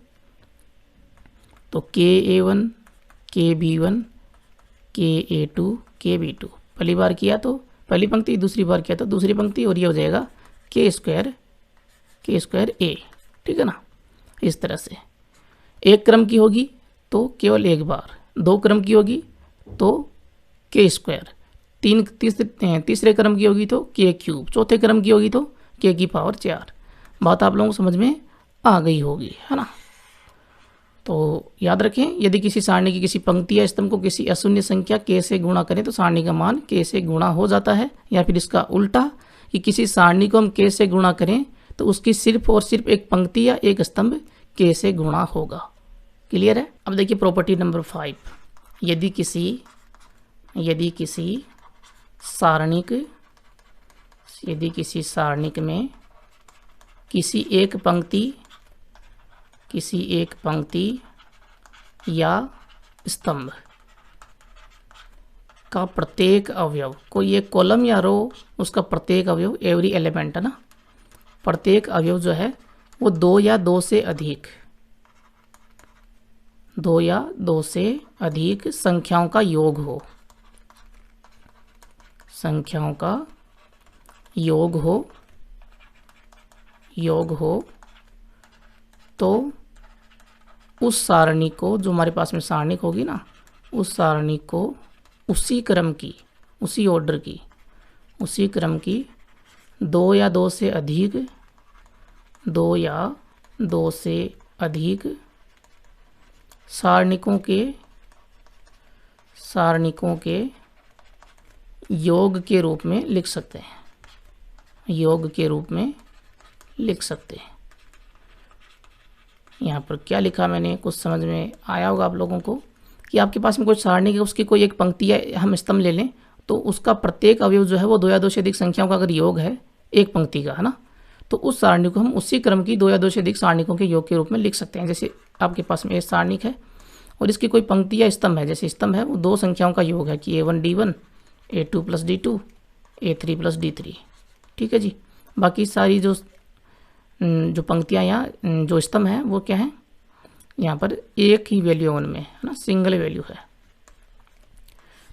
तो के A1 के B1 के A2 के B2, पहली बार किया तो पहली पंक्ति, दूसरी बार किया तो दूसरी पंक्ति, और ये हो जाएगा के स्क्वायर ए, ठीक है ना। इस तरह से एक क्रम की होगी तो केवल एक बार, 2 क्रम की होगी तो के स्क्वायर, तीसरे क्रम की होगी तो के क्यूब, चौथे क्रम की होगी तो के की पावर 4। बात आप लोगों को समझ में आ गई होगी, है ना। तो याद रखें, यदि किसी सारणी की किसी पंक्ति या स्तंभ को किसी अशून्य संख्या के से गुणा करें तो सारणी का मान के से गुणा हो जाता है, या फिर इसका उल्टा कि किसी सारणी को हम के से गुणा करें तो उसकी सिर्फ और सिर्फ एक पंक्ति या एक स्तंभ के से गुणा होगा। क्लियर है। अब देखिए प्रॉपर्टी नंबर 5, यदि किसी सारणिक में किसी एक पंक्ति या स्तंभ का प्रत्येक अवयव, कोई एक कॉलम या रो, उसका प्रत्येक अवयव, एवरी एलिमेंट है ना, प्रत्येक अवयव जो है वो 2 या 2 से अधिक संख्याओं का योग हो, तो उस सारणी को, जो हमारे पास में सारणिक होगी ना, उस सारणी को उसी क्रम की, उसी ऑर्डर की, उसी क्रम की 2 या 2 से अधिक सारणिकों के योग के रूप में लिख सकते हैं, यहाँ पर क्या लिखा मैंने, कुछ समझ में आया होगा आप लोगों को कि आपके पास में कोई सारणी है, उसकी कोई एक पंक्ति या हम स्तंभ ले लें, तो उसका प्रत्येक अवयव जो है वो 2 या 2 से अधिक संख्याओं का अगर योग है एक पंक्ति का, है ना, तो उस सारणी को हम उसी क्रम की 2 या 2 से अधिक सारणिकों के योग के रूप में लिख सकते हैं। जैसे आपके पास में एक सारणिक है और इसकी कोई पंक्ति या स्तंभ है, जैसे स्तंभ है वो 2 संख्याओं का योग है कि A1 D1, A2 plus D2, A3 plus D3, ठीक है जी। बाकी सारी जो पंक्तियाँ या जो स्तंभ हैं वो क्या है, यहाँ पर एक ही वैल्यू है उनमें, है ना, सिंगल वैल्यू है।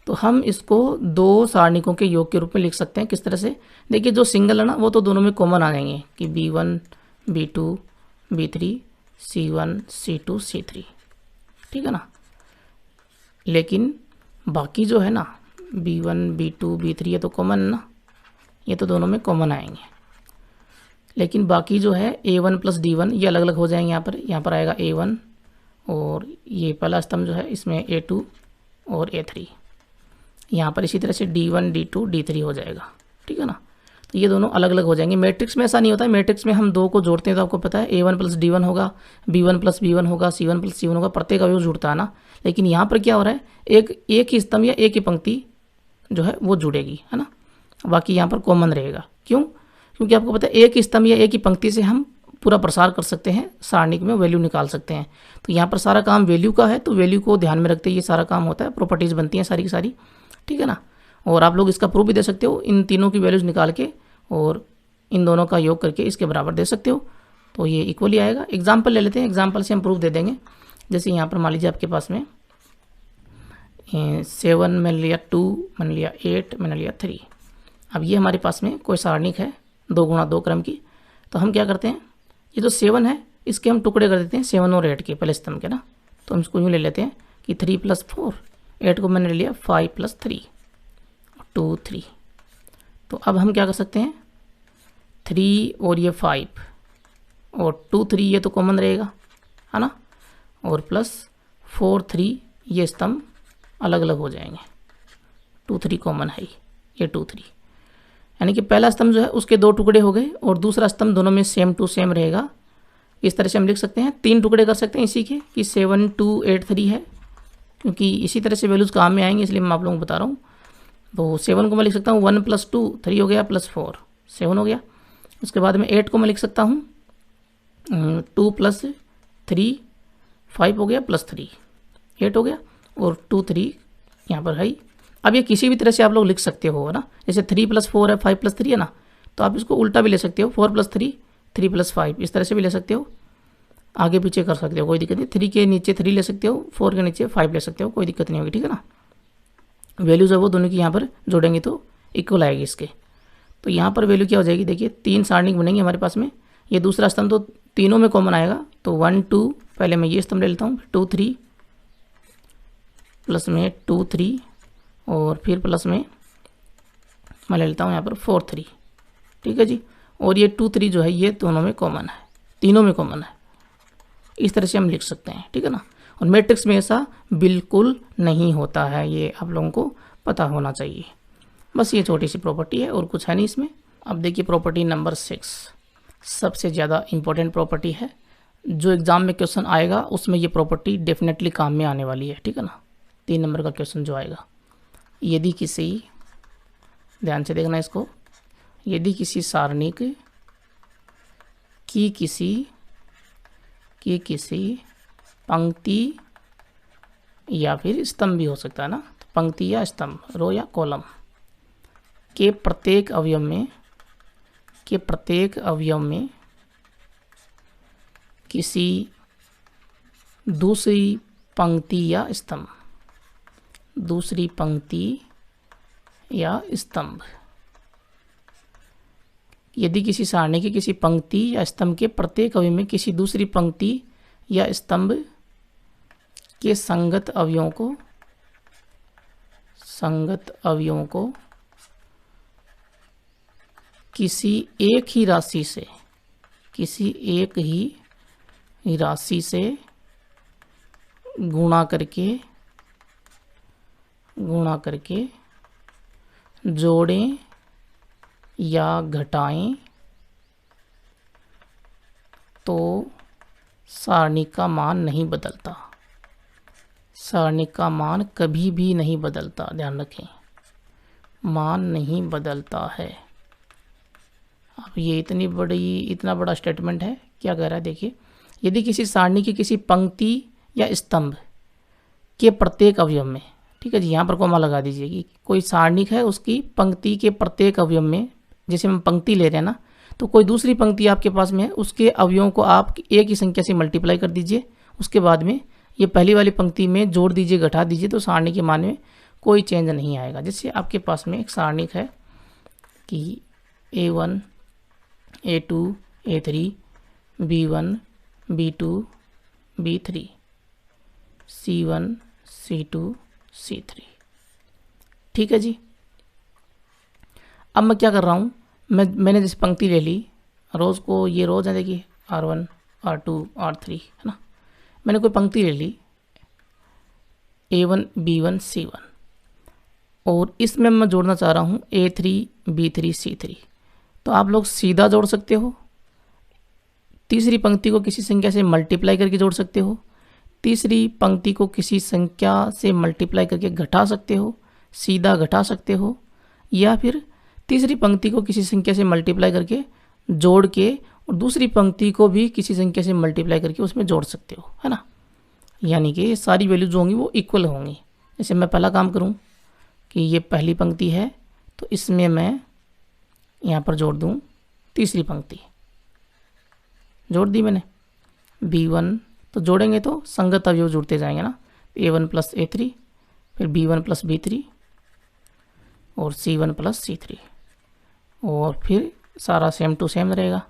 तो हम इसको 2 सारणिकों के योग के रूप में लिख सकते हैं। किस तरह से, देखिए जो सिंगल है ना वो तो दोनों में कॉमन आ जाएंगे कि B1 B2 B3 C1 C2 C3, ठीक है ना। लेकिन बाकी जो है ना B1 B2 B3 ये तो कॉमन है ना, ये तो दोनों में कॉमन आएंगे। लेकिन बाकी जो है A1 प्लस D1 ये अलग अलग हो जाएंगे। यहाँ पर आएगा A1 और ये पहला स्तंभ जो है इसमें A2 और A3, यहाँ पर इसी तरह से D1 D2 D3 हो जाएगा, ठीक है ना। तो ये दोनों अलग अलग हो जाएंगे। मैट्रिक्स में ऐसा नहीं होता है, मैट्रिक्स में हम 2 को जोड़ते हैं तो आपको पता है A1 प्लस D1 होगा, B1 प्लस B1 होगा, C1 प्लस C1 होगा, प्रत्येक अवयव जुड़ता है ना। लेकिन यहाँ पर क्या हो रहा है, एक ही स्तंभ या एक ही पंक्ति जो है वो जुड़ेगी, है ना, बाकी यहाँ पर कॉमन रहेगा। क्यों? क्योंकि आपको पता है एक ही स्तंभ या एक ही पंक्ति से हम पूरा प्रसार कर सकते हैं, सारणिक में वैल्यू निकाल सकते हैं। तो यहाँ पर सारा काम वैल्यू का है, तो वैल्यू को ध्यान में रखते ये सारा काम होता है, प्रॉपर्टीज़ बनती हैं सारी की सारी, ठीक है ना। और आप लोग इसका प्रूफ भी दे सकते हो, इन तीनों की वैल्यूज़ निकाल के और इन दोनों का योग करके इसके बराबर दे सकते हो, तो ये इक्वली आएगा। एग्जाम्पल ले लेते हैं, एग्जाम्पल से हम प्रूफ दे देंगे। जैसे यहाँ पर मान लीजिए आपके पास में 7 मैंने लिया, 2 मैंने लिया, 8 मैंने लिया, 3। अब ये हमारे पास में कोई सारणिक है 2 गुणा 2 क्रम की। तो हम क्या करते हैं, ये जो 7 है इसके हम टुकड़े कर देते हैं 7 और 8 के पहले स्तंभ के ना। तो हम इसको यूँ ले लेते हैं कि 3 प्लस 4, 8 को मैंने ले लिया 5 प्लस 3 2 3। तो अब हम क्या कर सकते हैं, 3 और ये 5 और 2 3 ये तो कॉमन रहेगा, है ना, और प्लस 4 3 ये स्तंभ अलग अलग हो जाएंगे। 2 3 कॉमन है, ये 2 3, यानी कि पहला स्तंभ जो है उसके 2 टुकड़े हो गए और दूसरा स्तंभ दोनों में सेम टू सेम रहेगा। इस तरह से हम लिख सकते हैं, 3 टुकड़े कर सकते हैं इसी के कि 7 2 8 3 है, क्योंकि इसी तरह से वैल्यूज़ काम में आएंगे इसलिए मैं आप लोगों को बता रहा हूँ। तो 7 को मैं लिख सकता हूँ 1 प्लस 2 3 हो गया, प्लस 4 7 हो गया। उसके बाद में 8 को मैं लिख सकता हूँ 2 प्लस 3 5 हो गया, प्लस 3 8 हो गया, और 2 3 यहाँ पर है। अब ये किसी भी तरह से आप लोग लिख सकते हो, है ना, जैसे 3 प्लस 4 है, 5 प्लस 3 है ना, तो आप इसको उल्टा भी ले सकते हो, 4 प्लस 3 3 प्लस 5 इस तरह से भी ले सकते हो, आगे पीछे कर सकते हो, कोई दिक्कत नहीं। 3 के नीचे 3 ले सकते हो, 4 के नीचे 5 ले सकते हो, कोई दिक्कत नहीं होगी, ठीक है ना। वैल्यूज़ है वो दोनों की यहाँ पर जोड़ेंगे तो इक्वल आएगी इसके। तो यहाँ पर वैल्यू क्या हो जाएगी, देखिए 3 सारणिक बनेंगे हमारे पास में। ये दूसरा स्तंभ तो तीनों में कॉमन आएगा, तो 1 2 पहले मैं ये स्तंभ ले लेता हूँ, 2 3 प्लस में 2 3 और फिर प्लस में मैं ले लेता हूँ यहाँ पर 4 3, ठीक है जी। और ये 2 3 जो है ये दोनों में कॉमन है, तीनों में कॉमन है। इस तरह से हम लिख सकते हैं, ठीक है ना। और मैट्रिक्स में ऐसा बिल्कुल नहीं होता है, ये आप लोगों को पता होना चाहिए। बस ये छोटी सी प्रॉपर्टी है और कुछ है नहीं इसमें। अब देखिए प्रॉपर्टी नंबर 6 सबसे ज़्यादा इम्पोर्टेंट प्रॉपर्टी है, जो एग्ज़ाम में क्वेश्चन आएगा उसमें ये प्रॉपर्टी डेफिनेटली काम में आने वाली है, ठीक है ना। 3 नंबर का क्वेश्चन जो आएगा, यदि किसी, ध्यान से देखना इसको, यदि किसी सारणिक की किसी पंक्ति या फिर स्तंभ भी हो सकता है ना, तो पंक्ति या स्तंभ, रो या कॉलम के प्रत्येक अवयव में किसी दूसरी पंक्ति या स्तंभ, यदि किसी सारणी की किसी पंक्ति या स्तंभ के प्रत्येक अवयव में किसी दूसरी पंक्ति या स्तंभ के संगत अवयवों को किसी एक ही राशि से गुणा करके जोड़ें या घटाएं तो सारणी का मान नहीं बदलता। सारणी का मान कभी भी नहीं बदलता, ध्यान रखें, मान नहीं बदलता है। अब ये इतना बड़ा स्टेटमेंट है, क्या कह रहा है देखिए, यदि किसी सारणी की किसी पंक्ति या स्तंभ के प्रत्येक अवयव में, ठीक है जी, यहाँ पर कोमा लगा दीजिए कि कोई सारणी है उसकी पंक्ति के प्रत्येक अवयव में, जैसे हम पंक्ति ले रहे हैं ना, तो कोई दूसरी पंक्ति आपके पास में है, उसके अवयवों को आप एक ही संख्या से मल्टीप्लाई कर दीजिए, उसके बाद में ये पहली वाली पंक्ति में जोड़ दीजिए, घटा दीजिए, तो सारणी के मान में कोई चेंज नहीं आएगा। जैसे आपके पास में एक सारणी है कि A1 A2 A3 B1 B2 B3 C1 C2 C3, ठीक है जी। अब मैं क्या कर रहा हूँ, मैंने जैसे पंक्ति ले ली, रोज़ को, ये रोज़ है देखिए R1 R2 R3 है ना, मैंने कोई पंक्ति ले ली A1 B1 C1 और इसमें मैं जोड़ना चाह रहा हूँ A3 B3 C3, तो आप लोग सीधा जोड़ सकते हो, तीसरी पंक्ति को किसी संख्या से मल्टीप्लाई करके जोड़ सकते हो, तीसरी पंक्ति को किसी संख्या से मल्टीप्लाई करके घटा सकते हो, सीधा घटा सकते हो, या फिर तीसरी पंक्ति को किसी संख्या से मल्टीप्लाई करके जोड़ के और दूसरी पंक्ति को भी किसी संख्या से मल्टीप्लाई करके उसमें जोड़ सकते हो, है ना। यानी कि सारी वैल्यूज जो होंगी वो इक्वल होंगी। जैसे मैं पहला काम करूं कि ये पहली पंक्ति है, तो इसमें मैं यहाँ पर जोड़ दूं तीसरी पंक्ति, जोड़ दी मैंने B1, तो जोड़ेंगे तो संगत अवयव जुड़ते जाएंगे ना, A1 प्लस A3, फिर B1 प्लस B3 और C1 प्लस C3, और फिर सारा सेम टू सेम रहेगा,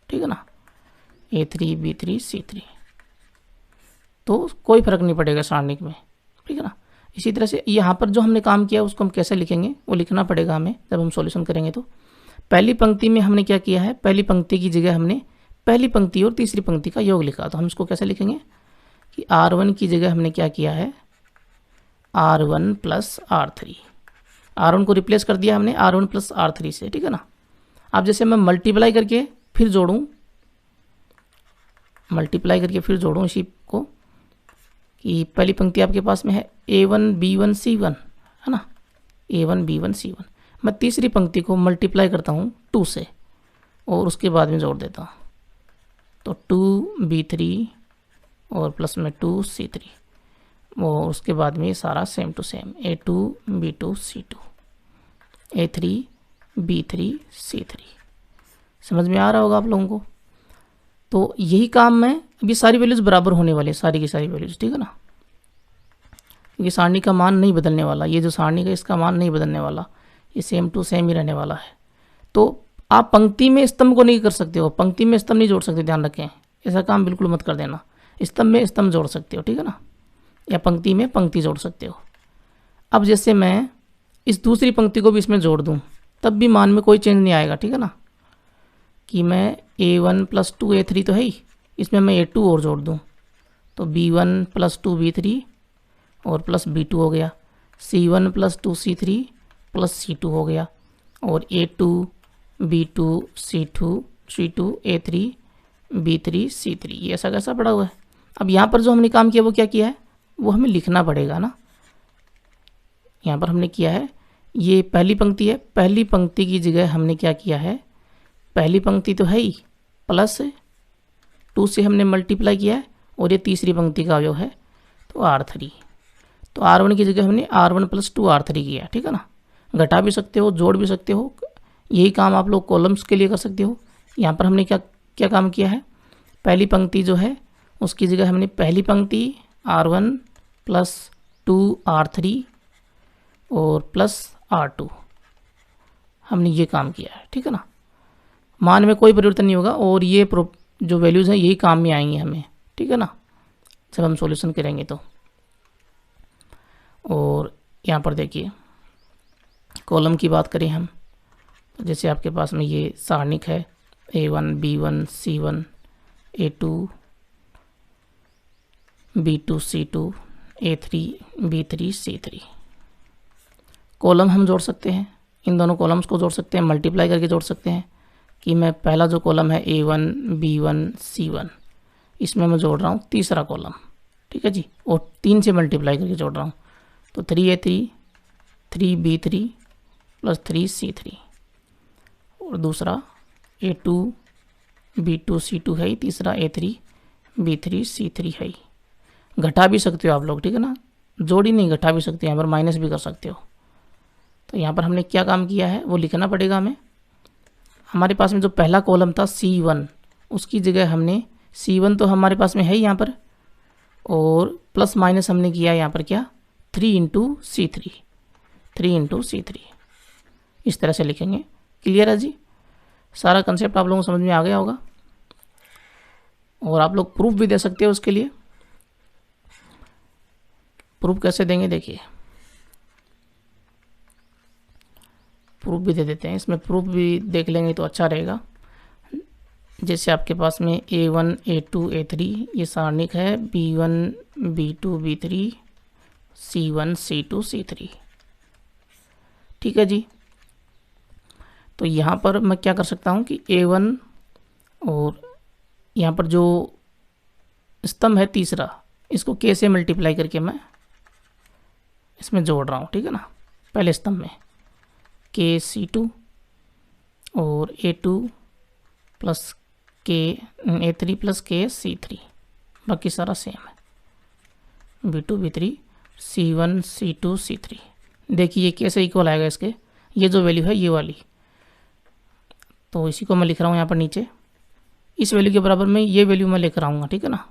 ठीक है ना, A3 B3 C3, तो कोई फर्क नहीं पड़ेगा सारणी में, ठीक है ना। इसी तरह से यहाँ पर जो हमने काम किया उसको हम कैसे लिखेंगे, वो लिखना पड़ेगा हमें जब हम सॉल्यूशन करेंगे। तो पहली पंक्ति में हमने क्या किया है, पहली पंक्ति की जगह हमने पहली पंक्ति और तीसरी पंक्ति का योग लिखा, तो हम इसको कैसे लिखेंगे कि R1 की जगह हमने क्या किया है R1 प्लस R3, R1 को रिप्लेस कर दिया हमने R1 प्लस R3 से, ठीक है ना। अब जैसे मैं मल्टीप्लाई करके फिर जोड़ूं, इसी को, कि पहली पंक्ति आपके पास में है A1 B1 C1, है ना, A1 B1 C1, मैं तीसरी पंक्ति को मल्टीप्लाई करता हूँ 2 से और उसके बाद में जोड़ देता हूँ, तो 2 B3 और प्लस में 2 C3, और उसके बाद में ये सारा same to same A2 B2 C2 A3 B3 C3। समझ में आ रहा होगा आप लोगों को। तो यही काम में, अभी सारी वैल्यूज बराबर होने वाली है, सारी की सारी वैल्यूज, ठीक है ना, ये सारणी का मान नहीं बदलने वाला, ये जो सारणी का इसका मान नहीं बदलने वाला, ये सेम टू सेम ही रहने वाला है। तो आप पंक्ति में स्तंभ को नहीं कर सकते हो, पंक्ति में स्तंभ नहीं जोड़ सकते, ध्यान रखें, ऐसा काम बिल्कुल मत कर देना। स्तंभ में स्तंभ जोड़ सकते हो, ठीक है ना, या पंक्ति में पंक्ति जोड़ सकते हो। अब जैसे मैं इस दूसरी पंक्ति को भी इसमें जोड़ दूँ, तब भी मान में कोई चेंज नहीं आएगा, ठीक है ना, कि मैं A1 प्लस 2 A3 तो है ही, इसमें मैं A2 और जोड़ दूँ, तो B1 प्लस 2 B3 और प्लस B2 हो गया, C1 plus 2 C3 plus C2 हो गया, और A2 B2 C2 A3 B3 C3, ये ऐसा कैसा पड़ा हुआ है। अब यहाँ पर जो हमने काम किया वो क्या किया है, वो हमें लिखना पड़ेगा ना। यहाँ पर हमने किया है, ये पहली पंक्ति है, पहली पंक्ति की जगह हमने क्या किया है, पहली पंक्ति तो है ही, प्लस 2 से हमने मल्टीप्लाई किया है, और ये तीसरी पंक्ति का अवयव है तो R3, तो R1 की जगह हमने R1 प्लस 2 R3 किया, ठीक है ना। घटा भी सकते हो, जोड़ भी सकते हो, यही काम आप लोग कॉलम्स के लिए कर सकते हो। यहाँ पर हमने क्या काम किया है, पहली पंक्ति जो है उसकी जगह हमने पहली पंक्ति R1 प्लस 2 R3 और प्लस R2, हमने ये काम किया है, ठीक है ना। मान में कोई परिवर्तन नहीं होगा, और ये जो वैल्यूज़ हैं यही काम में आएंगी हमें, ठीक है ना, जब हम सॉल्यूशन करेंगे तो। और यहाँ पर देखिए कॉलम की बात करें हम, तो जैसे आपके पास में ये सारणिक है A1 B1 C1 A2 B2 C2 A3 B3 C3, column हम जोड़ सकते हैं, इन दोनों कॉलम्स को जोड़ सकते हैं, मल्टीप्लाई करके जोड़ सकते हैं, कि मैं पहला जो कॉलम है A1 B1 C1, इसमें मैं जोड़ रहा हूँ तीसरा कॉलम, ठीक है जी, और 3 से मल्टीप्लाई करके जोड़ रहा हूँ। तो 3A3 3B3 प्लस 3C3, और दूसरा A2 B2 C2 है, तीसरा A3 B3 C3 है। घटा भी सकते हो आप लोग, ठीक है ना, जोड़ी नहीं घटा भी सकते हो, यहाँ पर माइनस भी कर सकते हो। तो यहाँ पर हमने क्या काम किया है वो लिखना पड़ेगा हमें। हमारे पास में जो पहला कॉलम था C1, उसकी जगह हमने C1 तो हमारे पास में है यहाँ पर, और प्लस माइनस हमने किया यहाँ पर क्या 3 इंटू C3, 3 इंटू C3, इस तरह से लिखेंगे। क्लियर है जी, सारा कंसेप्ट आप लोगों को समझ में आ गया होगा। और आप लोग प्रूफ भी दे सकते हो उसके लिए। प्रूफ कैसे देंगे देखिए, प्रूफ भी दे देते हैं, इसमें प्रूफ भी देख लेंगे तो अच्छा रहेगा। जैसे आपके पास में A1 A2 A3 ये सारणिक है, B1 B2 B3 C1 C2 C3, ठीक है जी। तो यहाँ पर मैं क्या कर सकता हूँ कि A1 और यहाँ पर जो स्तंभ है तीसरा, इसको K से मल्टीप्लाई करके मैं इसमें जोड़ रहा हूँ, ठीक है ना। पहले स्तंभ में K C2 और A2 plus K A3 plus K C3, बाकी सारा सेम है, B2 B3 C1 C2 C3। देखिए कैसे इक्वल आएगा इसके, ये जो वैल्यू है ये वाली, तो इसी को मैं लिख रहा हूँ यहाँ पर नीचे। इस वैल्यू के बराबर में ये वैल्यू मैं लेकर आऊँगा, ठीक है ना,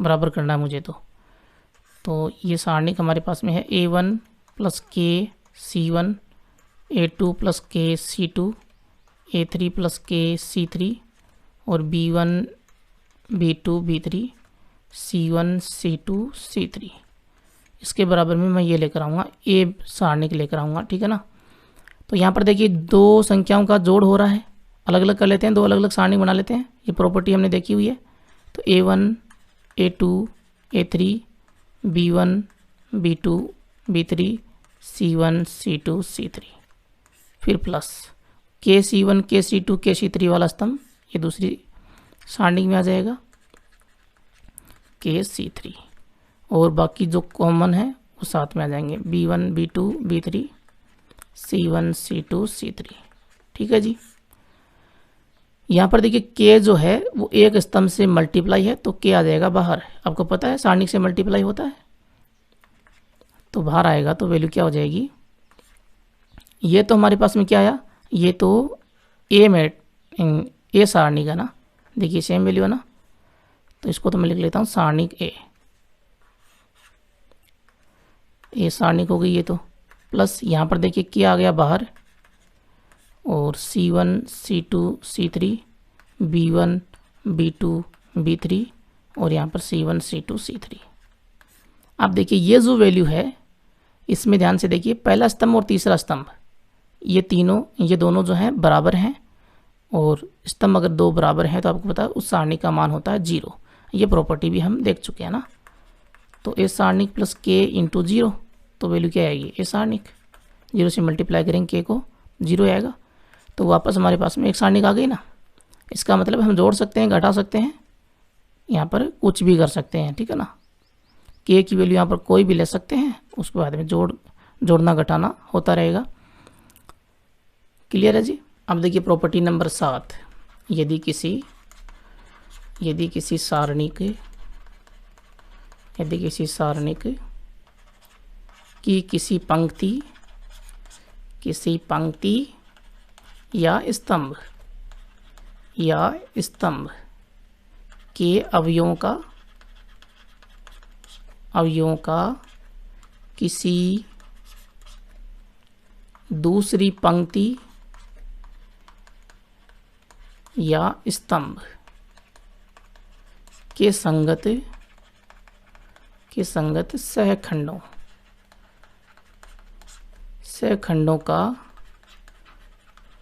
बराबर करना है मुझे। तो ये सारणिक हमारे पास में है A1 plus K C1, A2 plus K C2, A3 plus K C3 और B1 B2 B3 C1 C2 C3। इसके बराबर में मैं ये लेकर आऊँगा, A सारणिक लेकर आऊँगा, ठीक है ना। तो यहाँ पर देखिए दो संख्याओं का जोड़ हो रहा है, अलग अलग कर लेते हैं, दो अलग अलग सारणी बना लेते हैं, ये प्रॉपर्टी हमने देखी हुई है। तो A1 A2 A3 B1 B2 B3 C1 C2 C3, फिर plus K C1 K C2 K C3 वाला स्तंभ ये दूसरी सारणी में आ जाएगा K C3, और बाकी जो कॉमन है वो साथ में आ जाएंगे B1 B2 B3 C1 C2 C3, ठीक है जी। यहाँ पर देखिए K जो है वो एक स्तंभ से मल्टीप्लाई है, तो K आ जाएगा बाहर। आपको पता है सारणिक से मल्टीप्लाई होता है, तो बाहर आएगा तो वैल्यू क्या हो जाएगी। ये तो हमारे पास में क्या आया, ये तो A सारणी का ना, देखिए सेम वैल्यू है ना, तो इसको तो मैं लिख लेता हूँ सारणिक A सारणिक हो गई ये तो। प्लस यहाँ पर देखिए क्या आ गया बाहर, और C1 C2 C3 B1 B2 B3 और यहाँ पर C1 C2 C3। अब देखिए ये जो वैल्यू है इसमें ध्यान से देखिए, पहला स्तंभ और तीसरा स्तंभ ये दोनों जो हैं बराबर हैं, और स्तंभ अगर दो बराबर हैं तो आपको पता है उस सारणी का मान होता है 0। ये प्रॉपर्टी भी हम देख चुके हैं ना। तो A सारणिक प्लस K इंटू 0, तो वैल्यू क्या आएगी, A सारणिक 0 से मल्टीप्लाई करेंगे K को 0 आएगा, तो वापस हमारे पास में एक सारणिक आ गई ना। इसका मतलब हम जोड़ सकते हैं, घटा सकते हैं, यहाँ पर कुछ भी कर सकते हैं, ठीक है ना। K की वैल्यू यहाँ पर कोई भी ले सकते हैं, उसके बाद में जोड़ना घटाना होता रहेगा। क्लियर है जी। अब देखिए प्रॉपर्टी नंबर 7, यदि किसी सारणिक की किसी पंक्ति या स्तंभ के अवयवों का किसी दूसरी पंक्ति या स्तंभ के संगत सहखंडों का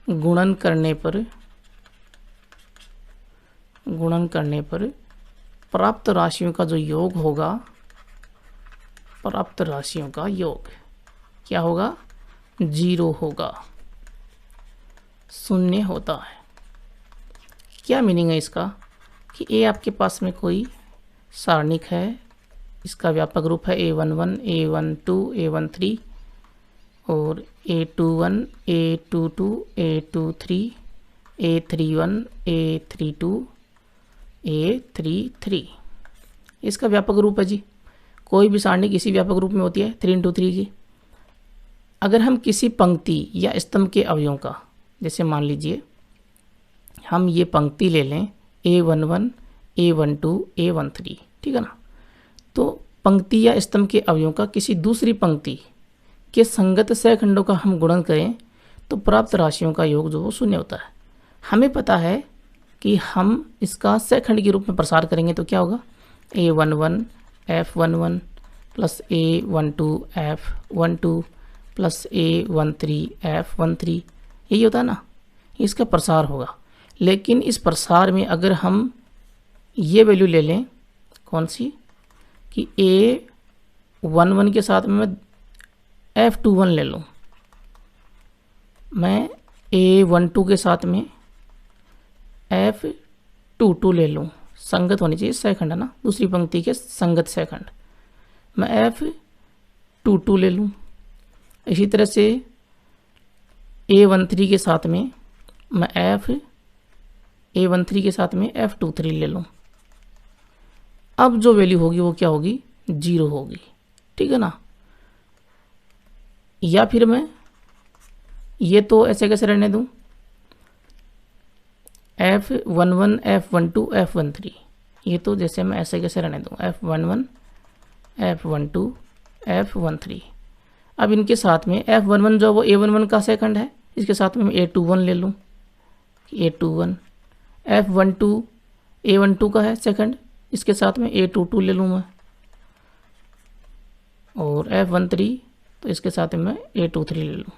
गुणन करने पर प्राप्त राशियों का जो योग होगा, प्राप्त राशियों का योग क्या होगा, 0 होगा, 0 होता है। क्या मीनिंग है इसका कि A आपके पास में कोई सारणिक है इसका व्यापक रूप है A11, A12, A13 और A21, A22, A23, A31, A32, A33। इसका व्यापक रूप है जी। कोई भी सारणी किसी व्यापक रूप में होती है 3 × 3 की। अगर हम किसी पंक्ति या स्तंभ के अवयवों का, जैसे मान लीजिए हम ये पंक्ति ले लें A11, A12, A13, ठीक है ना, तो पंक्ति या स्तंभ के अवयवों का किसी दूसरी पंक्ति के संगत सहखंडों का हम गुणन करें तो प्राप्त राशियों का योग जो वो शून्य होता है। हमें पता है कि हम इसका सहखंड के रूप में प्रसार करेंगे तो क्या होगा, A11 F11 plus A12 F12 plus A13 F13, यही होता है ना, इसका प्रसार होगा। लेकिन इस प्रसार में अगर हम ये वैल्यू ले लें, कौन सी, कि A11 के साथ में मैं F21 ले लूँ, मैं A12 के साथ में F22 ले लूँ, संगत होनी चाहिए सहखंड है ना, दूसरी पंक्ति के संगत सहखंड, मैं F22 ले लूँ। इसी तरह से A13 के साथ में मैं A13 के साथ में F23 ले लूँ। अब जो वैल्यू होगी वो क्या होगी, 0 होगी, ठीक है ना। या फिर मैं ये तो ऐसे कैसे रहने दूँ, F11 F12 F13, ये तो जैसे मैं ऐसे कैसे रहने दूँ, F11 F12 F13। अब इनके साथ में F11 जो वो A11 का सेकंड है, इसके साथ में मैं A21 ले लूँ, A21, F12 A12 का है सेकंड, इसके साथ में A22 ले लूँ मैं, और F13 तो इसके साथ में मैं A23 ले लूँ।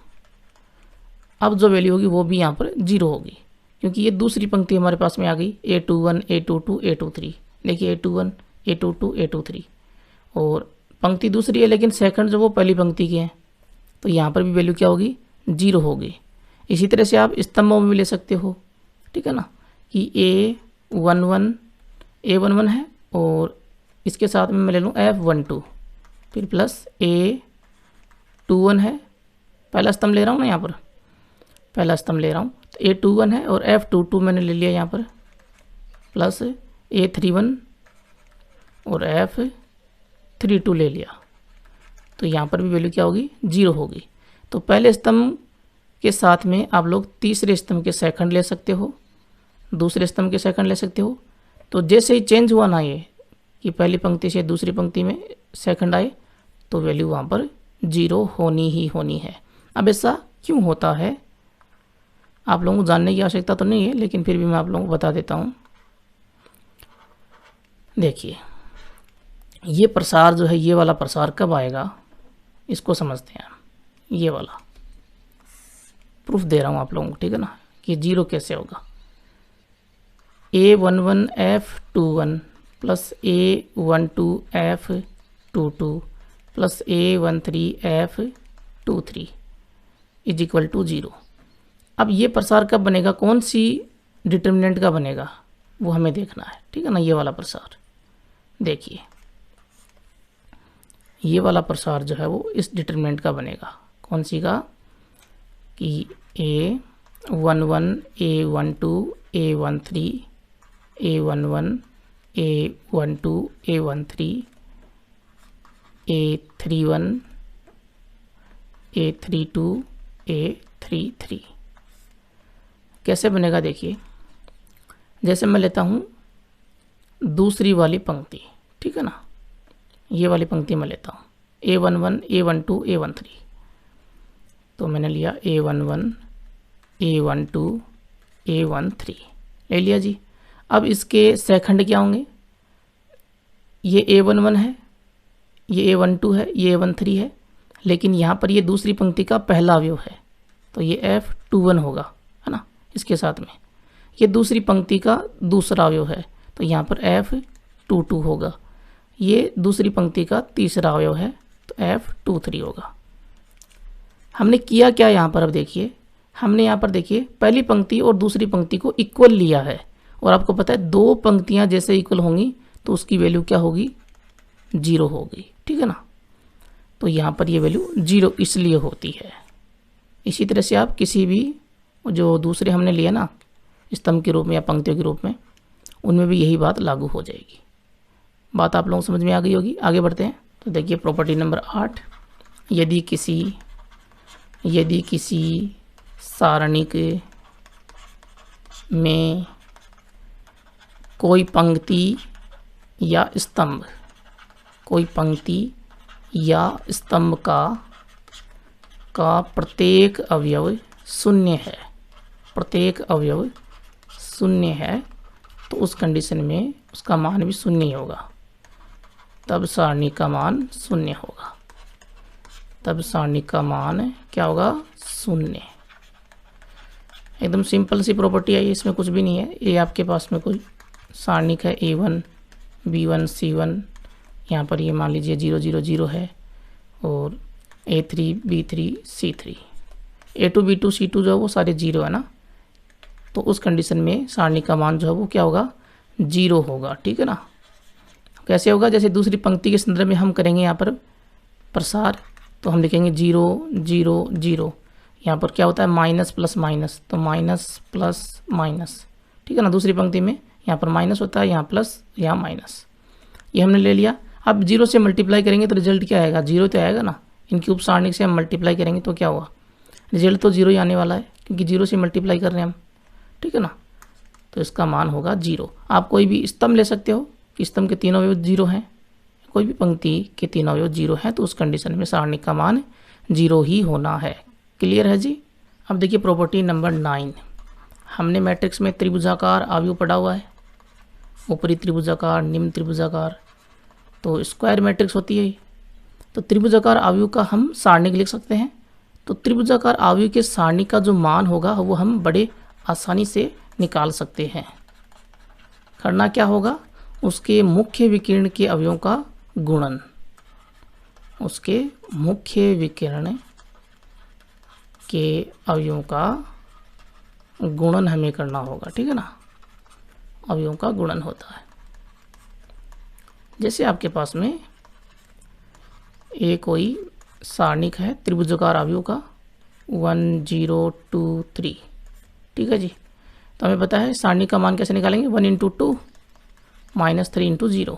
अब जो वैल्यू होगी वो भी यहाँ पर 0 होगी, क्योंकि ये दूसरी पंक्ति हमारे पास में आ गई, A21 A22 A23, देखिए A21 A22 A23, और पंक्ति दूसरी है लेकिन सेकंड जो वो पहली पंक्ति के हैं, तो यहाँ पर भी वैल्यू क्या होगी, 0 होगी। इसी तरह से आप स्तंभों में भी ले सकते हो, ठीक है ना, कि A11 है और इसके साथ में मैं ले लूँ F12, फिर प्लस A21 है, पहला स्तंभ ले रहा हूँ ना, यहाँ पर पहला स्तंभ ले रहा हूँ, तो A21 है और F22 मैंने ले लिया यहाँ पर, प्लस A31 और F32 ले लिया, तो यहाँ पर भी वैल्यू क्या होगी, 0 होगी। तो पहले स्तंभ के साथ में आप लोग तीसरे स्तंभ के सेकंड ले सकते हो, दूसरे स्तंभ के सेकंड ले सकते हो। तो जैसे ही चेंज हुआ ना ये कि पहली पंक्ति से दूसरी पंक्ति में सेकंड आए, तो वैल्यू वहाँ पर 0 होनी ही होनी है। अब ऐसा क्यों होता है आप लोगों को जानने की आवश्यकता तो नहीं है, लेकिन फिर भी मैं आप लोगों को बता देता हूँ। देखिए ये प्रसार जो है, ये वाला प्रसार कब आएगा इसको समझते हैं। ये वाला प्रूफ दे रहा हूँ आप लोगों को, ठीक है ना, कि 0 कैसे होगा। A11 F21 plus A12 F22 plus A13 F23 is equal to 0। अब ये प्रसार कब बनेगा, कौन सी डिटर्मिनेंट का बनेगा वो हमें देखना है, ठीक है ना। ये वाला प्रसार देखिए, ये वाला प्रसार जो है वो इस डिटर्मिनेंट का बनेगा, कौन सी का, कि A11 A12 A13 A11 A12 A13 A31 A32 A33 कैसे बनेगा। देखिए जैसे मैं लेता हूँ दूसरी वाली पंक्ति, ठीक है ना, ये वाली पंक्ति में लेता हूँ A11 A12 A13, तो मैंने लिया A11 A12 A13 ले लिया जी। अब इसके सेकंड क्या होंगे, ये A11 है, ये A12 है, ये A13 है, लेकिन यहाँ पर ये दूसरी पंक्ति का पहला अवयव है, तो ये F21 होगा, है ना। इसके साथ में ये दूसरी पंक्ति का दूसरा अवयव है, तो यहाँ पर F22 होगा। ये दूसरी पंक्ति का तीसरा अवयव है, तो F23 होगा। हमने किया क्या यहाँ पर, अब देखिए हमने यहाँ पर देखिए पहली पंक्ति और दूसरी पंक्ति को इक्वल लिया है, और आपको पता है दो पंक्तियाँ जैसे इक्वल होंगी तो उसकी वैल्यू क्या होगी, जीरो हो गई, ठीक है ना। तो यहाँ पर ये वैल्यू जीरो इसलिए होती है। इसी तरह से आप किसी भी जो दूसरे हमने लिया ना स्तंभ के रूप में या पंक्तियों के रूप में, उनमें भी यही बात लागू हो जाएगी। बात आप लोगों को समझ में आ गई होगी। आगे बढ़ते हैं। तो देखिए प्रॉपर्टी नंबर 8, यदि किसी सारणिक में कोई पंक्ति या स्तंभ का प्रत्येक अवयव शून्य है, तो उस कंडीशन में उसका मान भी शून्य ही होगा, तब सारणी का मान शून्य होगा। तब सारणी का मान क्या होगा? शून्य। एकदम सिंपल सी प्रॉपर्टी है, इसमें कुछ भी नहीं है। ये आपके पास में कोई सारणिक है A1 B1 C1, यहाँ पर ये मान लीजिए 0 0 0 है, और A3 B3 C3, A2 B2 C2 जो है वो सारे 0 है ना। तो उस कंडीशन में सारणी का मान जो है वो क्या होगा? 0 होगा, ठीक है ना। कैसे होगा? जैसे दूसरी पंक्ति के संदर्भ में हम करेंगे यहाँ पर प्रसार, तो हम लिखेंगे 0 0 0। यहाँ पर क्या होता है? माइनस प्लस माइनस, तो माइनस प्लस माइनस, ठीक है ना। दूसरी पंक्ति में यहाँ पर माइनस होता है, यहाँ प्लस, यहाँ माइनस, ये हमने ले लिया। अब 0 से मल्टीप्लाई करेंगे तो रिजल्ट क्या आएगा? 0 तो आएगा ना। इनकी उप सारणी से हम मल्टीप्लाई करेंगे तो क्या हुआ? रिजल्ट तो 0 ही आने वाला है, क्योंकि 0 से मल्टीप्लाई कर रहे हैं हम, ठीक है ना। तो इसका मान होगा 0। आप कोई भी स्तंभ ले सकते हो कि स्तंभ के तीनों अवयव 0 हैं, कोई भी पंक्ति के तीनों अवयव 0 हैं, तो उस कंडीशन में सारणी का मान 0 ही होना है। क्लियर है जी। अब देखिए प्रॉपर्टी नंबर 9, हमने मैट्रिक्स में त्रिभुजाकार अवयव पढ़ा हुआ है, ऊपरी त्रिभुजाकार, निम्न त्रिभुजाकार, तो स्क्वायर मैट्रिक्स होती है। तो त्रिभुजाकार अवयव का हम सारणिक लिख सकते हैं। तो त्रिभुजाकार अवयव के सारणी का जो मान होगा वो हम बड़े आसानी से निकाल सकते हैं। करना क्या होगा? उसके मुख्य विकर्ण के अवयवों का गुणन, उसके मुख्य विकर्ण के अवयवों का गुणन हमें करना होगा, ठीक है ना। अवयवों का गुणन होता है। जैसे आपके पास में कोई सारणिक है त्रिभुजाकार अवयव का 1 0 2 3, ठीक है जी। तो हमें पता है सारणी का मान कैसे निकालेंगे? 1 × 2 -3 × 0,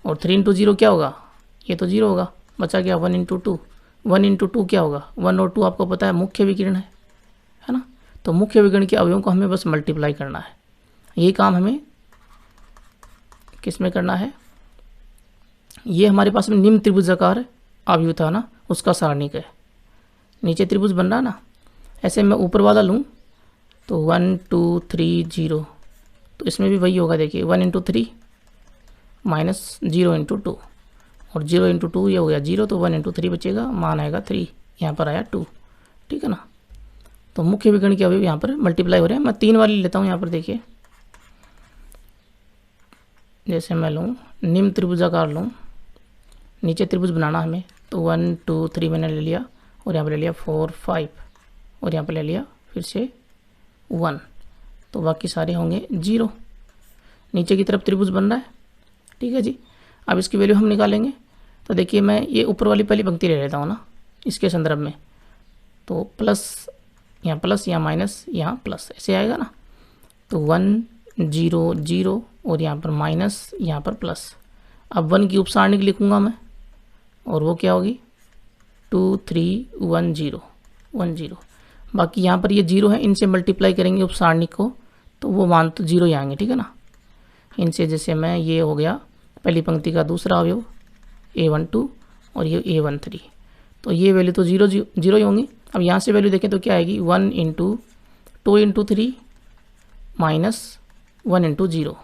और 3 × 0 क्या होगा? ये तो 0 होगा, बचा गया 1 × 2। 1 × 2 क्या होगा? 1 और 2 आपको पता है मुख्य विकर्ण है ना। तो मुख्य विकर्ण के अवयवों को हमें बस मल्टीप्लाई करना है। ये काम हमें किस में करना है? ये हमारे पास में निम्न त्रिभुजाकार अवयव था ना, उसका सारणिक है। नीचे त्रिभुज बन रहा ना, ऐसे मैं ऊपर वाला लूँ तो 1 2 3 0, तो इसमें भी वही होगा। देखिए 1 × 3 -0 × 2, और 0 × 2 ये हो गया 0, तो 1 × 3 बचेगा, मान आएगा 3, यहाँ पर आया 2, ठीक है ना। तो मुख्य विकर्ण के अवयव यहाँ पर मल्टीप्लाई हो रहे हैं। मैं 3 वाली लेता हूँ यहाँ पर। देखिए जैसे मैं लूँ निम्न त्रिभुजाकार लूँ, नीचे त्रिभुज बनाना हमें, तो 1 2 3 मैंने ले लिया, और यहाँ पर ले लिया 4 5, और यहाँ पर ले लिया फिर से 1, तो बाकी सारे होंगे 0। नीचे की तरफ त्रिभुज बन रहा है, ठीक है जी। अब इसकी वैल्यू हम निकालेंगे। तो देखिए मैं ये ऊपर वाली पहली पंक्ति ले लेता हूँ ना इसके संदर्भ में, तो प्लस यहाँ माइनस, यहाँ प्लस, ऐसे आएगा ना। तो 1 0 0, और यहाँ पर माइनस, यहाँ पर प्लस। अब 1 की उप सारणिक लिखूँगा मैं, और वो क्या होगी? 2 3 1 0 1 0। बाकी यहाँ पर ये 0 है, इनसे मल्टीप्लाई करेंगे उप सारणिक को, तो वो मान तो 0 ही आएंगे, ठीक है ना। इनसे जैसे मैं, ये हो गया पहली पंक्ति का दूसरा अवयव A1 2, और ये A1 3, तो ये वैल्यू तो 0 0 ही होंगी। अब यहाँ से वैल्यू देखें तो क्या आएगी? 1 × 2 × 3 -1 × 0,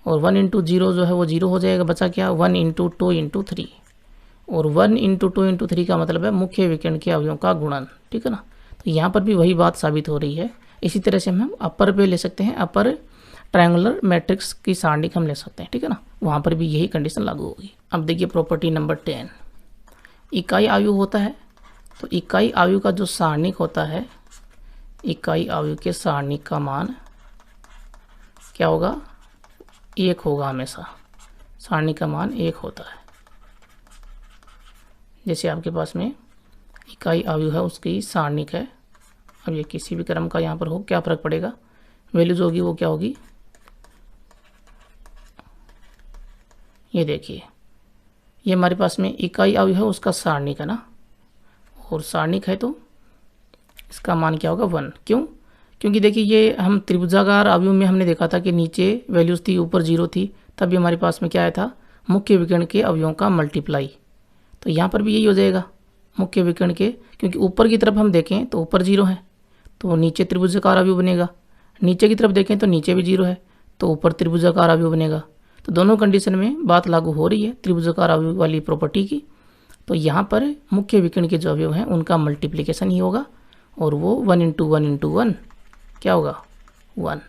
और 1 × 0 जो है वो 0 हो जाएगा। बचा क्या? 1 × 2 × 3, और 1 × 2 × 3 का मतलब है मुख्य विकर्ण के अवयवों का गुणन, ठीक है ना। तो यहाँ पर भी वही बात साबित हो रही है। इसी तरह से हम अपर पे ले सकते हैं, अपर ट्रायंगुलर मैट्रिक्स की सारणिक हम ले सकते हैं, ठीक है ना। वहाँ पर भी यही कंडीशन लागू होगी। अब देखिए प्रॉपर्टी नंबर 10, इकाई आयु होता है। तो इकाई आयु का जो सारणिक होता है, इकाई आयु के सारणिक का मान क्या होगा? 1 होगा हमेशा। सारणी का मान 1 होता है। जैसे आपके पास में इकाई अवयव है उसकी सारणिक है, अब ये किसी भी क्रम का यहाँ पर हो, क्या फ़र्क पड़ेगा, वैल्यूज होगी वो क्या होगी, ये देखिए ये हमारे पास में इकाई अवयव है उसका सारणिक है ना, और सारणिक है तो इसका मान क्या होगा 1। क्यों? क्योंकि देखिए ये हम त्रिभुजाकार अवयव में हमने देखा था कि नीचे वैल्यूज़ थी ऊपर 0 थी, तभी हमारे पास में क्या आया था, मुख्य विकर्ण के अवयवों का मल्टीप्लाई। तो यहाँ पर भी यही हो जाएगा मुख्य विकर्ण के, क्योंकि ऊपर की तरफ हम देखें तो ऊपर 0 है तो नीचे त्रिभुजाकार अवयव बनेगा, नीचे की तरफ देखें तो नीचे भी 0 है तो ऊपर त्रिभुजाकार अवयव बनेगा। तो दोनों कंडीशन में बात लागू हो रही है त्रिभुजाकार अवयव वाली प्रॉपर्टी की। तो यहाँ पर मुख्य विकर्ण के जो अवयव हैं उनका मल्टीप्लिकेशन ही होगा, और वो 1 × 1 × 1 क्या होगा 1,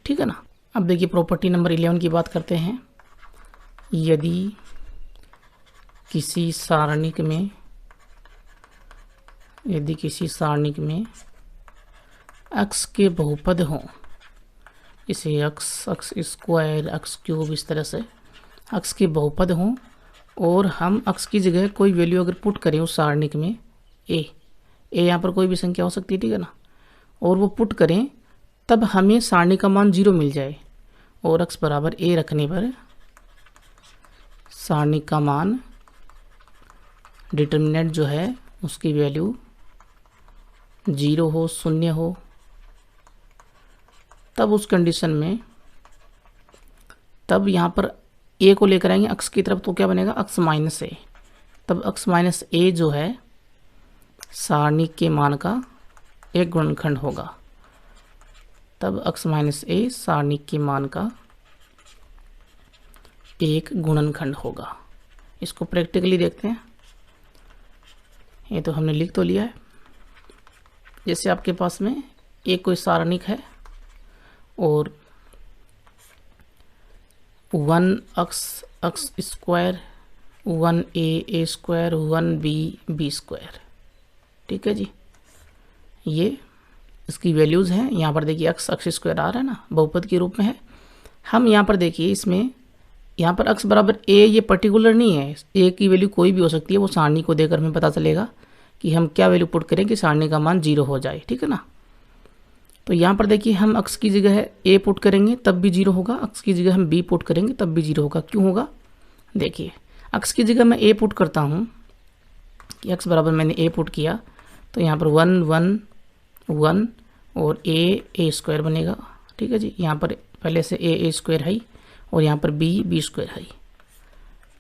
ठीक है ना। अब देखिए प्रॉपर्टी नंबर 11 की बात करते हैं। यदि किसी सारणिक में x के बहुपद हों, इसे x स्क्वायर x क्यूब इस तरह से x के बहुपद हों, और हम x की जगह कोई वैल्यू अगर पुट करें उस सारणिक में a यहाँ पर कोई भी संख्या हो सकती है, ठीक है ना, और वो पुट करें तब हमें सारणी का मान 0 मिल जाए, और x बराबर a रखने पर सारणी का मान डिटर्मिनेंट जो है उसकी वैल्यू 0 हो, 0 हो, तब उस कंडीशन में तब यहाँ पर a को लेकर आएंगे x की तरफ तो क्या बनेगा x माइनस a, तब x माइनस a जो है सारणी के मान का एक गुणनखंड होगा, तब x माइनस a सारणी के मान का एक गुणनखंड होगा। इसको प्रैक्टिकली देखते हैं। ये तो हमने लिख तो लिया है। जैसे आपके पास में एक कोई सारणिक है और 1x square 1a square 1b square, ठीक है जी, ये इसकी वैल्यूज़ हैं। यहाँ पर देखिए x स्क्वायर आ रहा है ना, बहुपद के रूप में है। हम यहाँ पर देखिए इसमें यहाँ पर x बराबर a, ये पर्टिकुलर नहीं है, a की वैल्यू कोई भी हो सकती है, वो सारणी को देकर हमें पता चलेगा कि हम क्या वैल्यू पुट करें कि सारणी का मान 0 हो जाए, ठीक है ना। तो यहाँ पर देखिए हम x की जगह a पुट करेंगे तब भी 0 होगा, x की जगह हम b पुट करेंगे तब भी 0 होगा। क्यों होगा? देखिए x की जगह मैं a पुट करता हूँ कि x बराबर मैंने a पुट किया तो यहाँ पर 1 1 1 और a स्क्वायर बनेगा, ठीक है जी। यहाँ पर पहले से a स्क्वायर है और यहाँ पर b स्क्वायर है।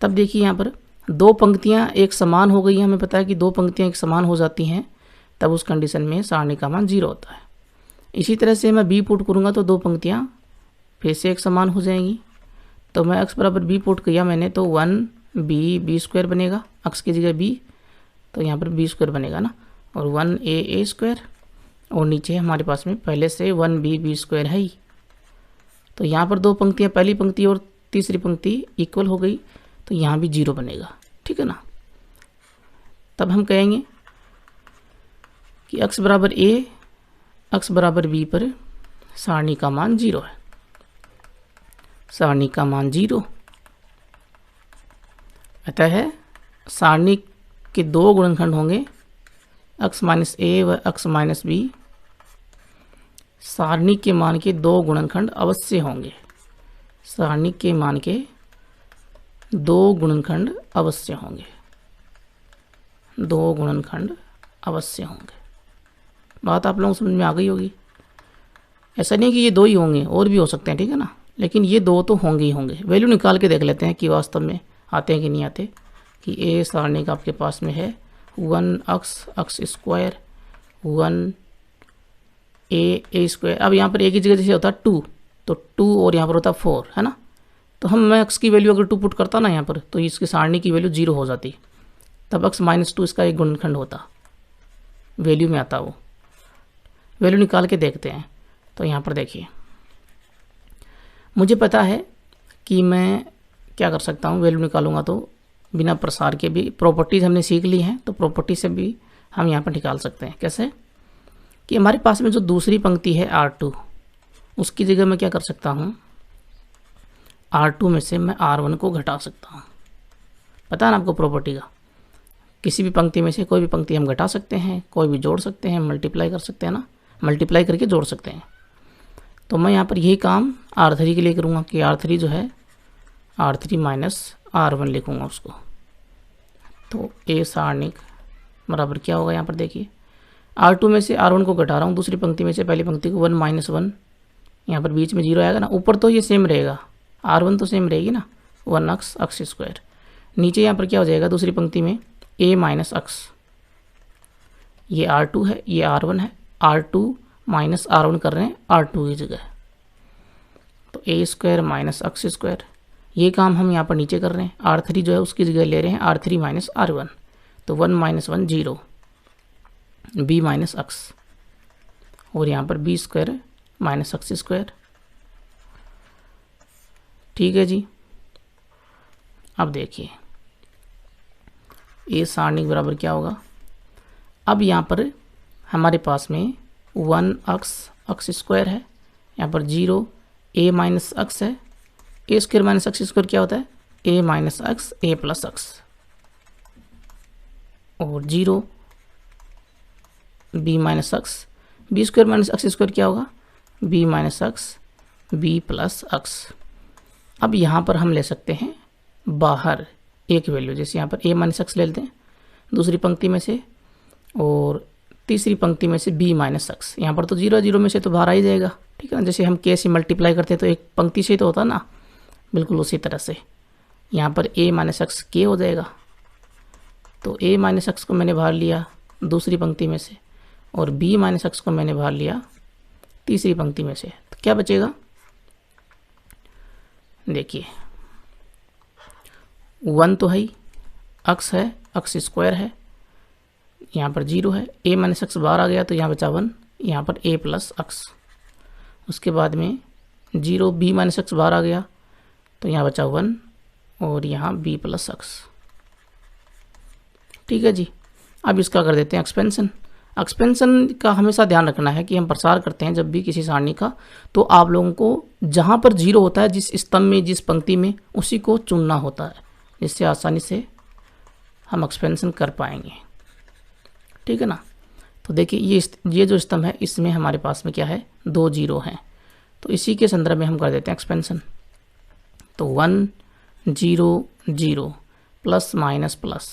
तब देखिए यहाँ पर दो पंक्तियाँ एक समान हो गई, हमें पता है कि दो पंक्तियाँ एक समान हो जाती हैं, तब उस कंडीशन में सारणी का मान 0 होता है। इसी तरह से मैं b पुट करूँगा तो दो पंक्तियाँ फिर से एक समान हो जाएंगी। तो मैं x बराबर b पुट किया मैंने तो 1b स्क्वायर बनेगा, x की जगह b तो यहाँ पर b स्क्वायर बनेगा ना, और 1a स्क्वायर, और नीचे हमारे पास में पहले से 1b स्क्वायर है ही। तो यहाँ पर दो पंक्तियाँ, पहली पंक्ति और तीसरी पंक्ति इक्वल हो गई तो यहाँ भी 0 बनेगा, ठीक है ना। तब हम कहेंगे कि x बराबर a x बराबर b पर सारणी का मान 0 है, सारणी का मान 0। अतः सारणी के दो गुणनखंड होंगे x माइनस a व x माइनस b, सारणी के मान के दो गुणनखंड अवश्य होंगे, सारणी के मान के दो गुणनखंड अवश्य होंगे, दो गुणनखंड अवश्य होंगे। बात आप लोगों को समझ में आ गई होगी। ऐसा नहीं कि ये दो ही होंगे, और भी हो सकते हैं, ठीक है ना, लेकिन ये दो तो होंगे ही होंगे। वैल्यू निकाल के देख लेते हैं कि वास्तव में आते हैं कि नहीं आते। कि a सारणी का आपके पास में है 1x स्क्वायर 1a स्क्वायर। अब यहाँ पर a की जगह जैसे होता है 2, तो 2 और यहाँ पर होता है 4, है ना। तो मैं x की वैल्यू अगर 2 पुट करता ना यहाँ पर, तो इसकी सारणी की वैल्यू 0 हो जाती, तब x माइनस 2 इसका एक गुणनखंड होता, वैल्यू में आता। वो वैल्यू निकाल के देखते हैं। तो यहाँ पर देखिए मुझे पता है कि मैं क्या कर सकता हूँ, वैल्यू निकालूंगा तो बिना प्रसार के भी प्रॉपर्टीज़ हमने सीख ली हैं, तो प्रॉपर्टी से भी हम यहाँ पर निकाल सकते हैं। कैसे? कि हमारे पास में जो दूसरी पंक्ति है R2, उसकी जगह मैं क्या कर सकता हूँ, R2 में से मैं R1 को घटा सकता हूँ। पता है ना आपको प्रॉपर्टी का, किसी भी पंक्ति में से कोई भी पंक्ति हम घटा सकते हैं, कोई भी जोड़ सकते हैं, मल्टीप्लाई कर सकते हैं ना, मल्टीप्लाई करके जोड़ सकते हैं। तो मैं यहाँ पर यही काम R3 के लिए करूँगा कि R3 जो है R3 माइनस R1 लिखूँगा उसको। तो ए सारणिक बराबर क्या होगा, यहाँ पर देखिए R2 में से R1 को घटा रहा हूँ, दूसरी पंक्ति में से पहली पंक्ति को 1 माइनस 1, यहाँ पर बीच में 0 आएगा ना, ऊपर तो ये सेम रहेगा, R1 तो सेम रहेगी ना, 1 x स्क्वायर। नीचे यहाँ पर क्या हो जाएगा, दूसरी पंक्ति में a माइनस x, ये R2 है, ये R1 है, R2 माइनस R1 कर रहे हैं R2 की जगह, तो a square minus x square. ये काम हम यहाँ पर नीचे कर रहे हैं, R3 जो है उसकी जगह ले रहे हैं R3 माइनस R1, तो 1 माइनस 1 0, b माइनस x, और यहाँ पर b square minus x square. ठीक है जी। अब देखिए ए सारणिक बराबर क्या होगा, अब यहाँ पर हमारे पास में 1x स्क्वायर है, यहाँ पर 0 a माइनस x है, ए स्क्वायर माइनस x स्क्वायर क्या होता है, a minus x a plus x, और 0 b minus x, b square minus x square क्या होगा, b minus x b plus x। अब यहाँ पर हम ले सकते हैं बाहर एक वैल्यू, जैसे यहाँ पर a माइनस x ले लेते हैं दूसरी पंक्ति में से, और तीसरी पंक्ति में से b माइनस x। यहाँ पर तो 0 0 में से तो बाहर आ ही जाएगा, ठीक है ना, जैसे हम k से मल्टीप्लाई करते हैं तो एक पंक्ति से तो होता ना, बिल्कुल उसी तरह से यहाँ पर a माइनस x k हो जाएगा। तो a माइनस x को मैंने बाहर लिया दूसरी पंक्ति में से, और b माइनस x को मैंने बाहर लिया तीसरी पंक्ति में से, तो क्या बचेगा, देखिए 1 तो है ही, x है, x स्क्वायर है, यहाँ पर 0 है, a माइनस x बाहर आ गया तो यहाँ बचा 1, यहाँ पर a प्लस x। उसके बाद में 0 b माइनस x बाहर आ गया तो यहाँ बचा 1, और यहाँ b प्लस x। ठीक है जी। अब इसका कर देते हैं एक्सपेंशन। एक्सपेंशन का हमेशा ध्यान रखना है कि हम प्रसार करते हैं जब भी किसी सारणी का, तो आप लोगों को जहाँ पर 0 होता है, जिस स्तंभ में जिस पंक्ति में, उसी को चुनना होता है, जिससे आसानी से हम एक्सपेंशन कर पाएंगे। ठीक है ना। तो देखिए ये जो स्तंभ है इसमें हमारे पास में क्या है, 2 0 हैं, तो इसी के संदर्भ में हम कर देते हैं एक्सपेंशन। तो 1 0 0 प्लस माइनस प्लस,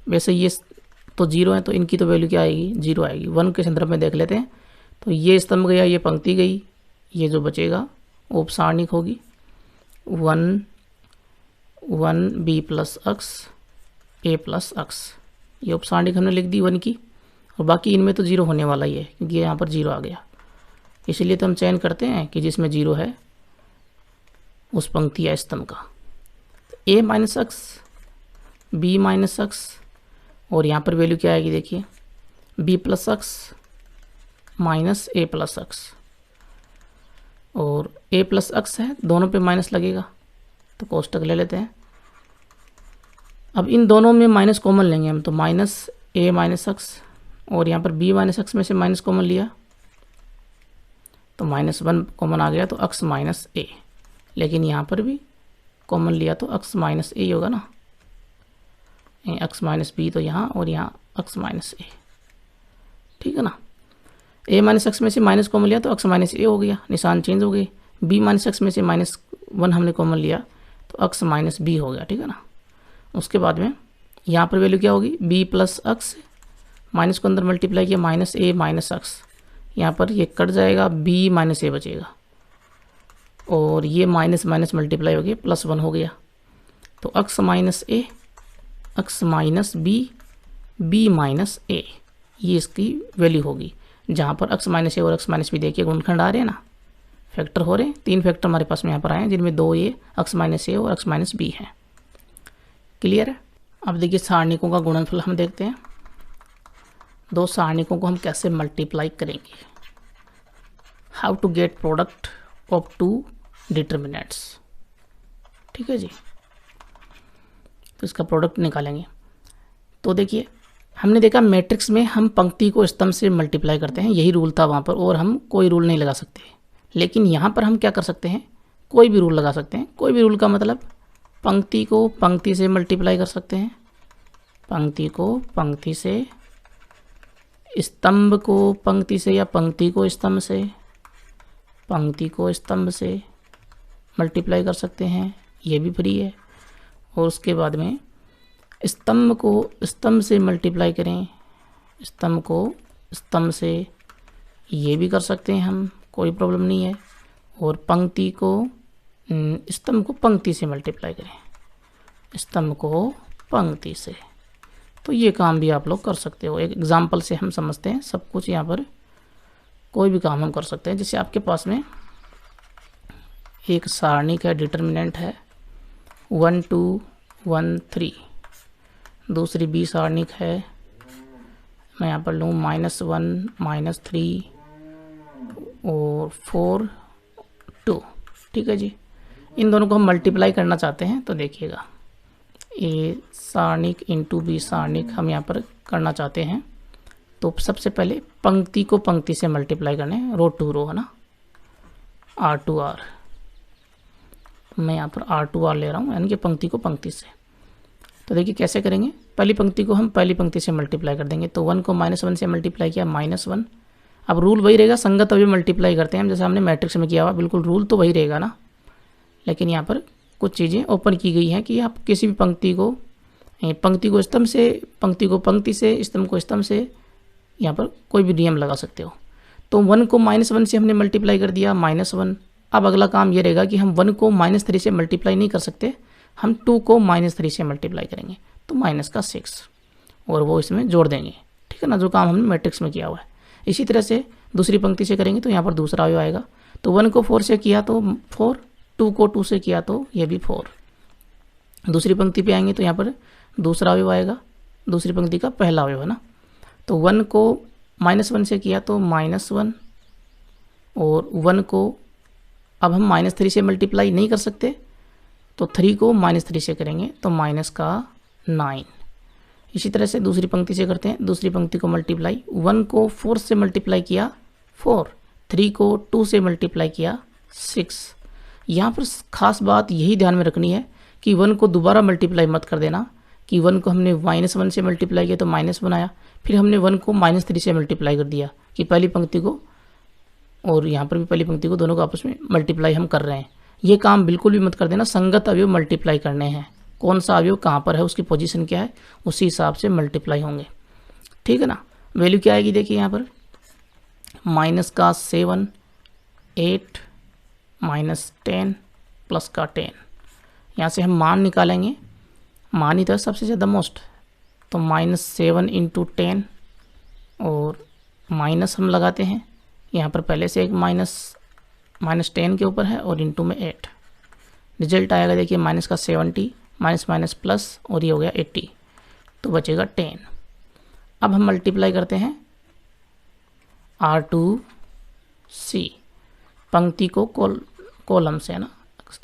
वैसे ये तो 0 है तो इनकी तो वैल्यू क्या आएगी, 0 आएगी। 1 के संदर्भ में देख लेते हैं, तो ये स्तंभ गया, ये पंक्ति गई, ये जो बचेगा वो उपसारणिक होगी 1 1 b plus x a plus x। ये उपसारणिक हमने लिख दी 1 की, और बाकी इनमें तो 0 होने वाला ही है क्योंकि यहाँ पर 0 आ गया, इसलिए तो हम चयन करते हैं कि जिसमें 0 है उस पंक्ति या स्तंभ का। a minus x b minus x, और यहाँ पर वैल्यू क्या आएगी, देखिए b plus x minus a plus x, और a प्लस x है, दोनों पे माइनस लगेगा तो कोष्टक ले लेते हैं। अब इन दोनों में माइनस कॉमन लेंगे हम, तो माइनस a माइनस x, और यहाँ पर b माइनस x में से माइनस कॉमन लिया तो -1 कॉमन आ गया, तो x माइनस a, लेकिन यहाँ पर भी कॉमन लिया तो x माइनस a होगा ना, x माइनस b तो यहाँ, और यहाँ x माइनस a। ठीक है ना। a माइनस x में से माइनस कॉमन लिया तो x माइनस a हो गया, निशान चेंज हो गए। b माइनस x में से -1 हमने कॉमन लिया तो x माइनस b हो गया। ठीक है ना। उसके बाद में यहाँ पर वैल्यू क्या होगी, b प्लस x, माइनस को अंदर मल्टीप्लाई किया, माइनस a माइनस x, यहाँ पर ये कट जाएगा, b माइनस a बचेगा, और ये माइनस माइनस मल्टीप्लाई हो गया, +1 हो गया, तो x minus a x minus b b minus a, ये इसकी वैल्यू होगी। जहाँ पर x माइनस a और x माइनस b देखिए गुणनखंड आ रहे हैं ना, फैक्टर हो रहे हैं, 3 फैक्टर हमारे पास में यहाँ पर आए हैं, जिनमें 2 a x माइनस a और x माइनस b हैं। क्लियर है। अब देखिए सारणिकों का गुणनफल हम देखते हैं, 2 सारणिकों को हम कैसे मल्टीप्लाई करेंगे। How to get product of 2 determinants. ठीक है जी। तो इसका प्रोडक्ट निकालेंगे। तो देखिए हमने देखा मैट्रिक्स में हम पंक्ति को स्तंभ से मल्टीप्लाई करते हैं, यही रूल था वहाँ पर, और हम कोई रूल नहीं लगा सकते। लेकिन यहाँ पर हम क्या कर सकते हैं, कोई भी रूल लगा सकते हैं। कोई भी रूल का मतलब पंक्ति को पंक्ति से मल्टीप्लाई कर सकते हैं, पंक्ति को पंक्ति से, स्तंभ को पंक्ति से या पंक्ति को स्तंभ से, पंक्ति को स्तंभ से मल्टीप्लाई कर सकते हैं, ये भी फ्री है। और उसके बाद में स्तंभ को स्तंभ से मल्टीप्लाई करें, स्तंभ को स्तंभ से, ये भी कर सकते हैं हम, कोई प्रॉब्लम नहीं है। और पंक्ति को स्तंभ को पंक्ति से मल्टीप्लाई करें, स्तंभ को पंक्ति से, तो ये काम भी आप लोग कर सकते हो। एक एग्जाम्पल से हम समझते हैं सब कुछ। यहाँ पर कोई भी काम हम कर सकते हैं। जैसे आपके पास में एक सारणी का डिटर्मिनेंट है 1 2 1 3, दूसरी बी सारणिक है, मैं यहाँ पर लूँ -1 -3 और 4 2, ठीक है जी। इन दोनों को हम मल्टीप्लाई करना चाहते हैं, तो देखिएगा ए सारणिक इंटू बी सारणिक हम यहाँ पर करना चाहते हैं। तो सबसे पहले पंक्ति को पंक्ति से मल्टीप्लाई करने, रो टू रो है ना, R टू R, मैं यहाँ पर R टू R ले रहा हूँ, यानी कि पंक्ति को पंक्ति से। तो देखिए कैसे करेंगे, पहली पंक्ति को हम पहली पंक्ति से मल्टीप्लाई कर देंगे। तो 1 को -1 से मल्टीप्लाई किया, -1। अब रूल वही रहेगा, संगत अवयव मल्टीप्लाई करते हैं हम, जैसे हमने मैट्रिक्स में किया हुआ, बिल्कुल रूल तो वही रहेगा ना। लेकिन यहाँ पर कुछ चीज़ें ओपन की गई हैं कि आप किसी भी पंक्ति को स्तंभ से, पंक्ति को पंक्ति से, स्तंभ को स्तंभ से, यहाँ पर कोई भी नियम लगा सकते हो। तो 1 को -1 से हमने मल्टीप्लाई कर दिया, -1। अब अगला काम ये रहेगा कि हम 1 को -3 से मल्टीप्लाई नहीं कर सकते, हम 2 को -3 से मल्टीप्लाई करेंगे, तो -6 और वो इसमें जोड़ देंगे, ठीक है ना, जो काम हमने मैट्रिक्स में किया हुआ है। इसी तरह से दूसरी पंक्ति से करेंगे तो यहाँ पर दूसरा अवयव आएगा। तो 1 को 4 से किया तो 4, 2 को 2 से किया तो ये भी 4। दूसरी पंक्ति पे आएंगे तो यहाँ पर दूसरा अवयव आएगा, दूसरी पंक्ति का पहला अवयव है ना। तो 1 को -1 से किया तो -1, और 1 को अब हम -3 से मल्टीप्लाई नहीं कर सकते, तो 3 को -3 से करेंगे तो -9। इसी तरह से दूसरी पंक्ति से करते हैं, दूसरी पंक्ति को मल्टीप्लाई, 1 को 4 से मल्टीप्लाई किया 4, 3 को 2 से मल्टीप्लाई किया 6। यहाँ पर खास बात यही ध्यान में रखनी है कि 1 को दोबारा मल्टीप्लाई मत कर देना, कि 1 को हमने -1 से मल्टीप्लाई किया तो -1 आया, फिर हमने 1 को -3 से मल्टीप्लाई कर दिया, कि पहली पंक्ति को और यहाँ पर भी पहली पंक्ति को, दोनों को आपस में मल्टीप्लाई हम कर रहे हैं। ये काम बिल्कुल भी मत कर देना, संगत अवयव मल्टीप्लाई करने हैं, कौन सा अवयव कहाँ पर है, उसकी पोजीशन क्या है, उसी हिसाब से मल्टीप्लाई होंगे, ठीक है ना। वैल्यू क्या आएगी देखिए यहाँ पर, -7 8 -10 +10। यहाँ से हम मान निकालेंगे, मान ही तो है सबसे ज़्यादा मोस्ट, तो -7 × 10 और माइनस हम लगाते हैं, यहाँ पर पहले से एक -10 के ऊपर है और इंटू में 8, रिजल्ट आएगा देखिए -70 माइनस प्लस और ये हो गया 80, तो बचेगा 10। अब हम मल्टीप्लाई करते हैं R2C, पंक्ति को कॉलम से है ना,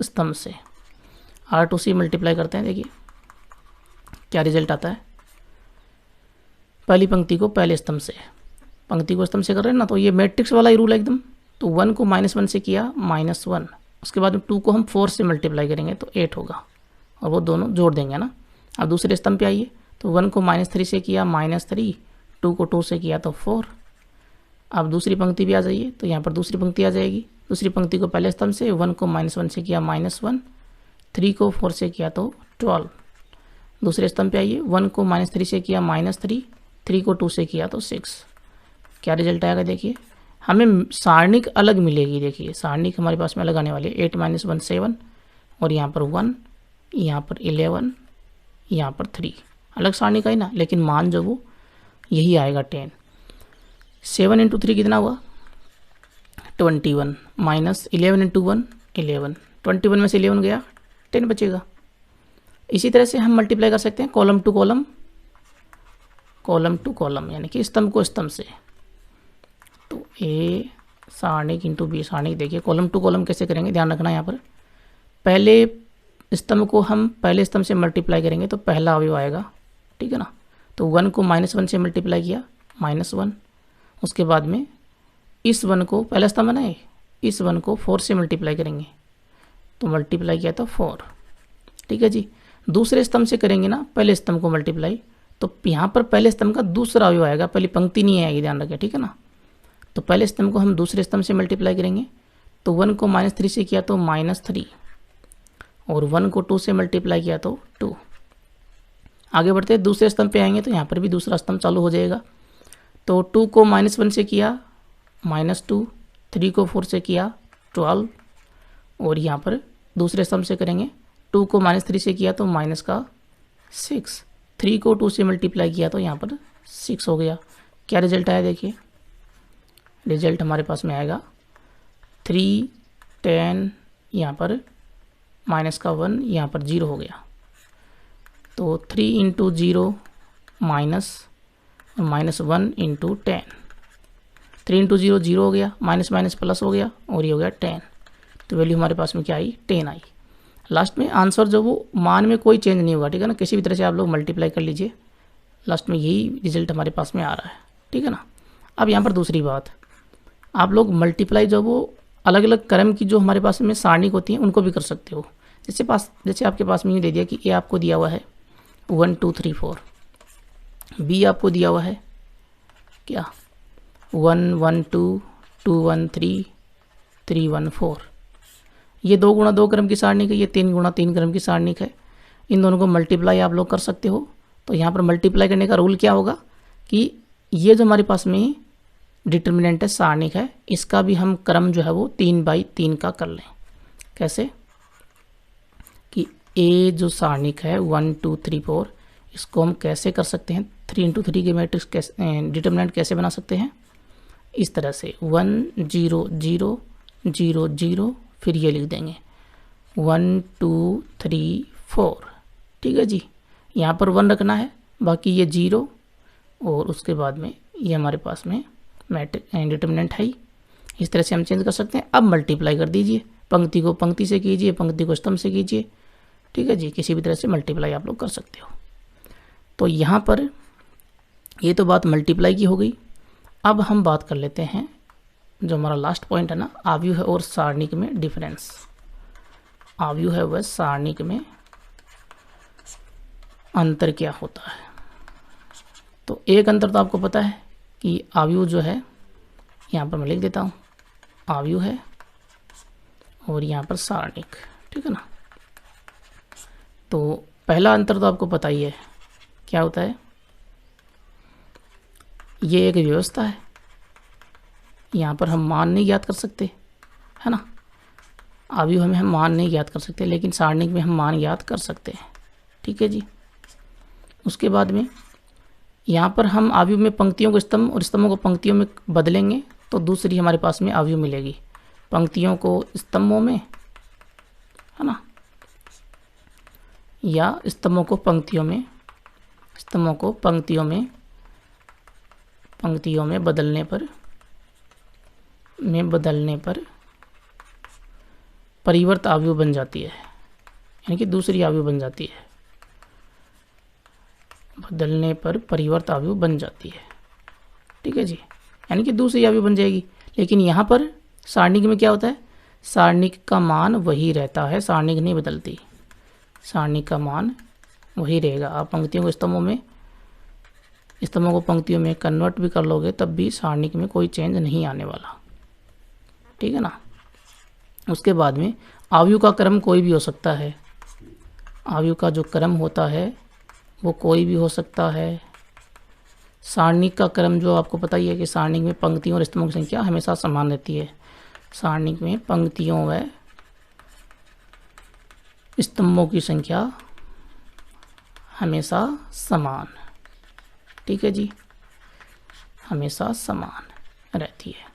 स्तंभ से, R2C मल्टीप्लाई करते हैं। देखिए क्या रिजल्ट आता है, पहली पंक्ति को पहले स्तंभ से, पंक्ति को स्तंभ से कर रहे हैं ना, तो ये मैट्रिक्स वाला ही रूल है एकदम। तो 1 को -1 से किया -1, उसके बाद में 2 को हम 4 से मल्टीप्लाई करेंगे तो 8 होगा, और वो दोनों जोड़ देंगे ना। अब दूसरे स्तंभ पे आइए, तो 1 को -3 से किया -3, 2 को 2 से किया तो 4। अब दूसरी पंक्ति भी आ जाइए, तो यहाँ पर दूसरी पंक्ति आ जाएगी, दूसरी पंक्ति को पहले स्तंभ से, 1 को -1 से किया -1, 3 को 4 से किया तो 12। दूसरे स्तंभ पे आइए, 1 को -3 से किया -3, 3 को 2 से किया तो 6। क्या रिजल्ट आएगा देखिए, हमें सारणिक अलग मिलेगी। देखिए सारणिक हमारे पास में अलग आने वाली है, 8 - 1 7, और यहाँ पर 1, यहाँ पर 11, यहाँ पर 3, अलग सारणी का ही ना, लेकिन मान जो वो यही आएगा 10। 7 × 3 कितना हुआ 21, -11 × 1 11, 21 में से 11 गया 10 बचेगा। इसी तरह से हम मल्टीप्लाई कर सकते हैं column two column, column two column, यानी कि स्तंभ को स्तंभ से। तो ए सारणिक इंटू बी सारणिक, देखिए कॉलम टू कॉलम कैसे करेंगे, ध्यान रखना यहाँ पर, पहले स्तंभ को हम पहले स्तंभ से मल्टीप्लाई करेंगे तो पहला अवयव आएगा, ठीक है ना। तो 1 को -1 से मल्टीप्लाई किया -1, उसके बाद में इस 1 को, पहला स्तंभ है ना, इस 1 को 4 से मल्टीप्लाई करेंगे, तो मल्टीप्लाई किया तो 4। ठीक है जी। दूसरे स्तंभ से करेंगे ना पहले स्तंभ को मल्टीप्लाई, तो यहाँ पर पहले स्तंभ का दूसरा अवयव आएगा, पहली पंक्ति नहीं आएगी, ध्यान रखें। ठीक है ना। तो पहले स्तंभ को हम दूसरे स्तंभ से मल्टीप्लाई करेंगे, तो 1 को -3 से किया तो -3, और 1 को 2 से मल्टीप्लाई किया तो 2। आगे बढ़ते दूसरे स्तंभ पे आएंगे तो यहाँ पर भी दूसरा स्तंभ चालू हो जाएगा। तो 2 को -1 से किया -2, 3 को 4 से किया 12, और यहाँ पर दूसरे स्तंभ से करेंगे 2 को -3 से किया तो -6, 3 को 2 से मल्टीप्लाई किया तो यहाँ पर 6 हो गया। क्या रिजल्ट आया देखिए, रिजल्ट हमारे पास में आएगा 3, 10, यहाँ पर -1, यहाँ पर 0 हो गया। तो 3 × 0 -1 × 10, 3 × 0 0 हो गया, माइनस माइनस प्लस हो गया, और ये हो गया 10। तो वैल्यू हमारे पास में क्या आई, 10 आई। लास्ट में आंसर जो वो मान में कोई चेंज नहीं होगा। ठीक है ना, किसी भी तरह से आप लोग मल्टीप्लाई कर लीजिए, लास्ट में यही रिजल्ट हमारे पास में आ रहा है। ठीक है ना। अब यहाँ पर दूसरी बात, आप लोग मल्टीप्लाई जो वो अलग अलग क्रम की जो हमारे पास में सारणी होती हैं उनको भी कर सकते हो। जैसे आपके पास में ये दे दिया कि ए आपको दिया हुआ है 1 2 3 4, बी आपको दिया हुआ है क्या 1 1 2 2 1 3 3 1 4। ये 2 × 2 क्रम की सारणी है, ये 3 × 3 क्रम की सारणी है। इन दोनों को मल्टीप्लाई आप लोग कर सकते हो। तो यहाँ पर मल्टीप्लाई करने का रूल क्या होगा कि ये जो हमारे पास में डिटर्मिनेंट है सारणी है, इसका भी हम क्रम जो है वो 3/3 का कर लें। कैसे कि ए जो सारणिक है 1 2 3 4, इसको हम कैसे कर सकते हैं, 3 × 3 के मैट्रिक्स कैसे डिटर्मिनेंट कैसे बना सकते हैं, इस तरह से 1 0 0 0 0, फिर ये लिख देंगे 1 2 3 4। ठीक है जी। यहाँ पर 1 रखना है, बाकी ये 0, और उसके बाद में ये हमारे पास में मैट्रिक्स डिटर्मिनेंट है। इस तरह से हम चेंज कर सकते हैं। अब मल्टीप्लाई कर दीजिए, पंक्ति को पंक्ति से कीजिए, पंक्ति को स्तंभ से कीजिए। ठीक है जी, किसी भी तरह से मल्टीप्लाई आप लोग कर सकते हो। तो यहाँ पर ये तो बात मल्टीप्लाई की हो गई। अब हम बात कर लेते हैं जो हमारा लास्ट पॉइंट है ना, आव्यूह और सारणिक में डिफरेंस। आव्यूह व सारणिक में अंतर क्या होता है। तो एक अंतर तो आपको पता है कि आव्यूह जो है, यहाँ पर मैं लिख देता हूँ आव्यूह है, और यहाँ पर सारणिक। ठीक है ना। तो पहला अंतर तो आपको पता ही है, क्या होता है, ये एक व्यवस्था है, यहाँ पर हम मान नहीं ज्ञात कर सकते, है ना। आव्यूह में हम मान नहीं ज्ञात कर सकते, लेकिन सारणिक में हम मान ज्ञात कर सकते हैं। ठीक है जी। उसके बाद में यहाँ पर हम आव्यूह में पंक्तियों को स्तंभ और स्तंभों को पंक्तियों में बदलेंगे तो दूसरी हमारे पास में आव्यूह मिलेगी, पंक्तियों को स्तंभों में, है ना, या स्तंभों को पंक्तियों में, स्तंभों को पंक्तियों में बदलने पर परिवर्त आव्यूह बन जाती है, यानी कि दूसरी आव्यूह बन जाती है। बदलने पर परिवर्त आव्यूह बन जाती है। ठीक है जी, यानी कि दूसरी आव्यूह बन जाएगी। लेकिन यहाँ पर सारणिक में क्या होता है, सारणिक का मान वही रहता है, सारणिक नहीं बदलती, सारणिक का मान वही रहेगा। आप पंक्तियों को स्तंभों में, स्तंभों को पंक्तियों में कन्वर्ट भी कर लोगे तब भी सारणिक में कोई चेंज नहीं आने वाला। ठीक है ना। उसके बाद में आव्यूह का क्रम कोई भी हो सकता है, आव्यूह का जो क्रम होता है वो कोई भी हो सकता है। सारणिक का क्रम जो आपको पता ही है कि सारणिक में पंक्तियों और स्तंभों की संख्या हमेशा समान रहती है। सारणिक में पंक्तियों व स्तंभों की संख्या हमेशा समान, ठीक है जी, हमेशा समान रहती है।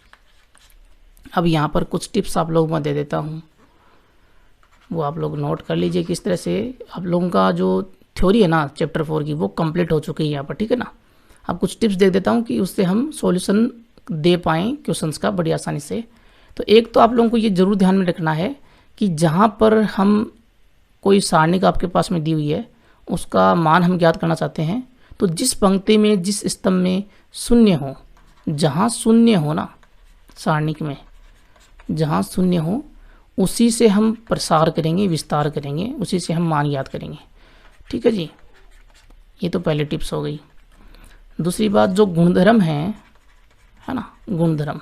अब यहाँ पर कुछ टिप्स आप लोगों को मैं दे देता हूँ, वो आप लोग नोट कर लीजिए। किस तरह से आप लोगों का जो थ्योरी है ना चैप्टर 4 की, वो कंप्लीट हो चुकी है यहाँ पर। ठीक है ना। अब कुछ टिप्स दे देता हूँ कि उससे हम सॉल्यूशन दे पाएँ क्वेश्चंस का बड़ी आसानी से। तो एक तो आप लोगों को ये ज़रूर ध्यान में रखना है कि जहाँ पर हम कोई सारणिक आपके पास में दी हुई है उसका मान हम ज्ञात करना चाहते हैं, तो जिस पंक्ति में, जिस स्तंभ में शून्य हो, जहाँ शून्य हो ना सारणिक में, जहाँ शून्य हो उसी से हम प्रसार करेंगे, विस्तार करेंगे, उसी से हम मान याद करेंगे। ठीक है जी, ये तो पहली टिप्स हो गई। दूसरी बात, जो गुणधर्म है ना, गुणधर्म,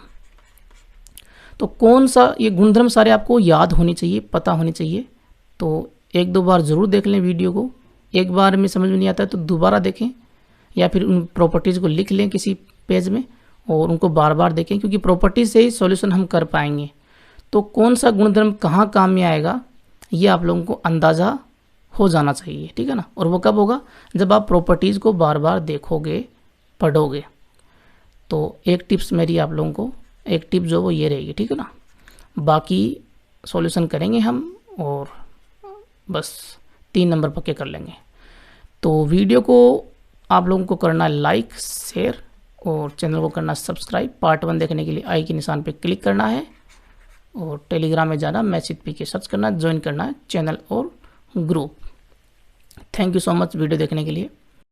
तो कौन सा, ये गुणधर्म सारे आपको याद होनी चाहिए, पता होनी चाहिए। तो एक दो बार ज़रूर देख लें वीडियो को, एक बार में समझ में नहीं आता है तो दोबारा देखें, या फिर उन प्रॉपर्टीज़ को लिख लें किसी पेज में और उनको बार बार देखें, क्योंकि प्रॉपर्टीज से ही सॉल्यूशन हम कर पाएंगे। तो कौन सा गुणधर्म कहाँ काम में आएगा ये आप लोगों को अंदाज़ा हो जाना चाहिए। ठीक है ना, और वो कब होगा, जब आप प्रॉपर्टीज़ को बार बार देखोगे, पढ़ोगे। तो एक टिप्स मेरी आप लोगों को, एक टिप जो वो ये रहेगी। ठीक है ना, बाकी सॉल्यूशन करेंगे हम और बस 3 नंबर पक्के कर लेंगे। तो वीडियो को आप लोगों को करना है लाइक, शेयर और चैनल को करना सब्सक्राइब। पार्ट 1 देखने के लिए आई के निशान पे क्लिक करना है और टेलीग्राम में जाना, मैसेज पी के सर्च करना, ज्वाइन करना है चैनल और group. Thank you so much video देखने के लिए।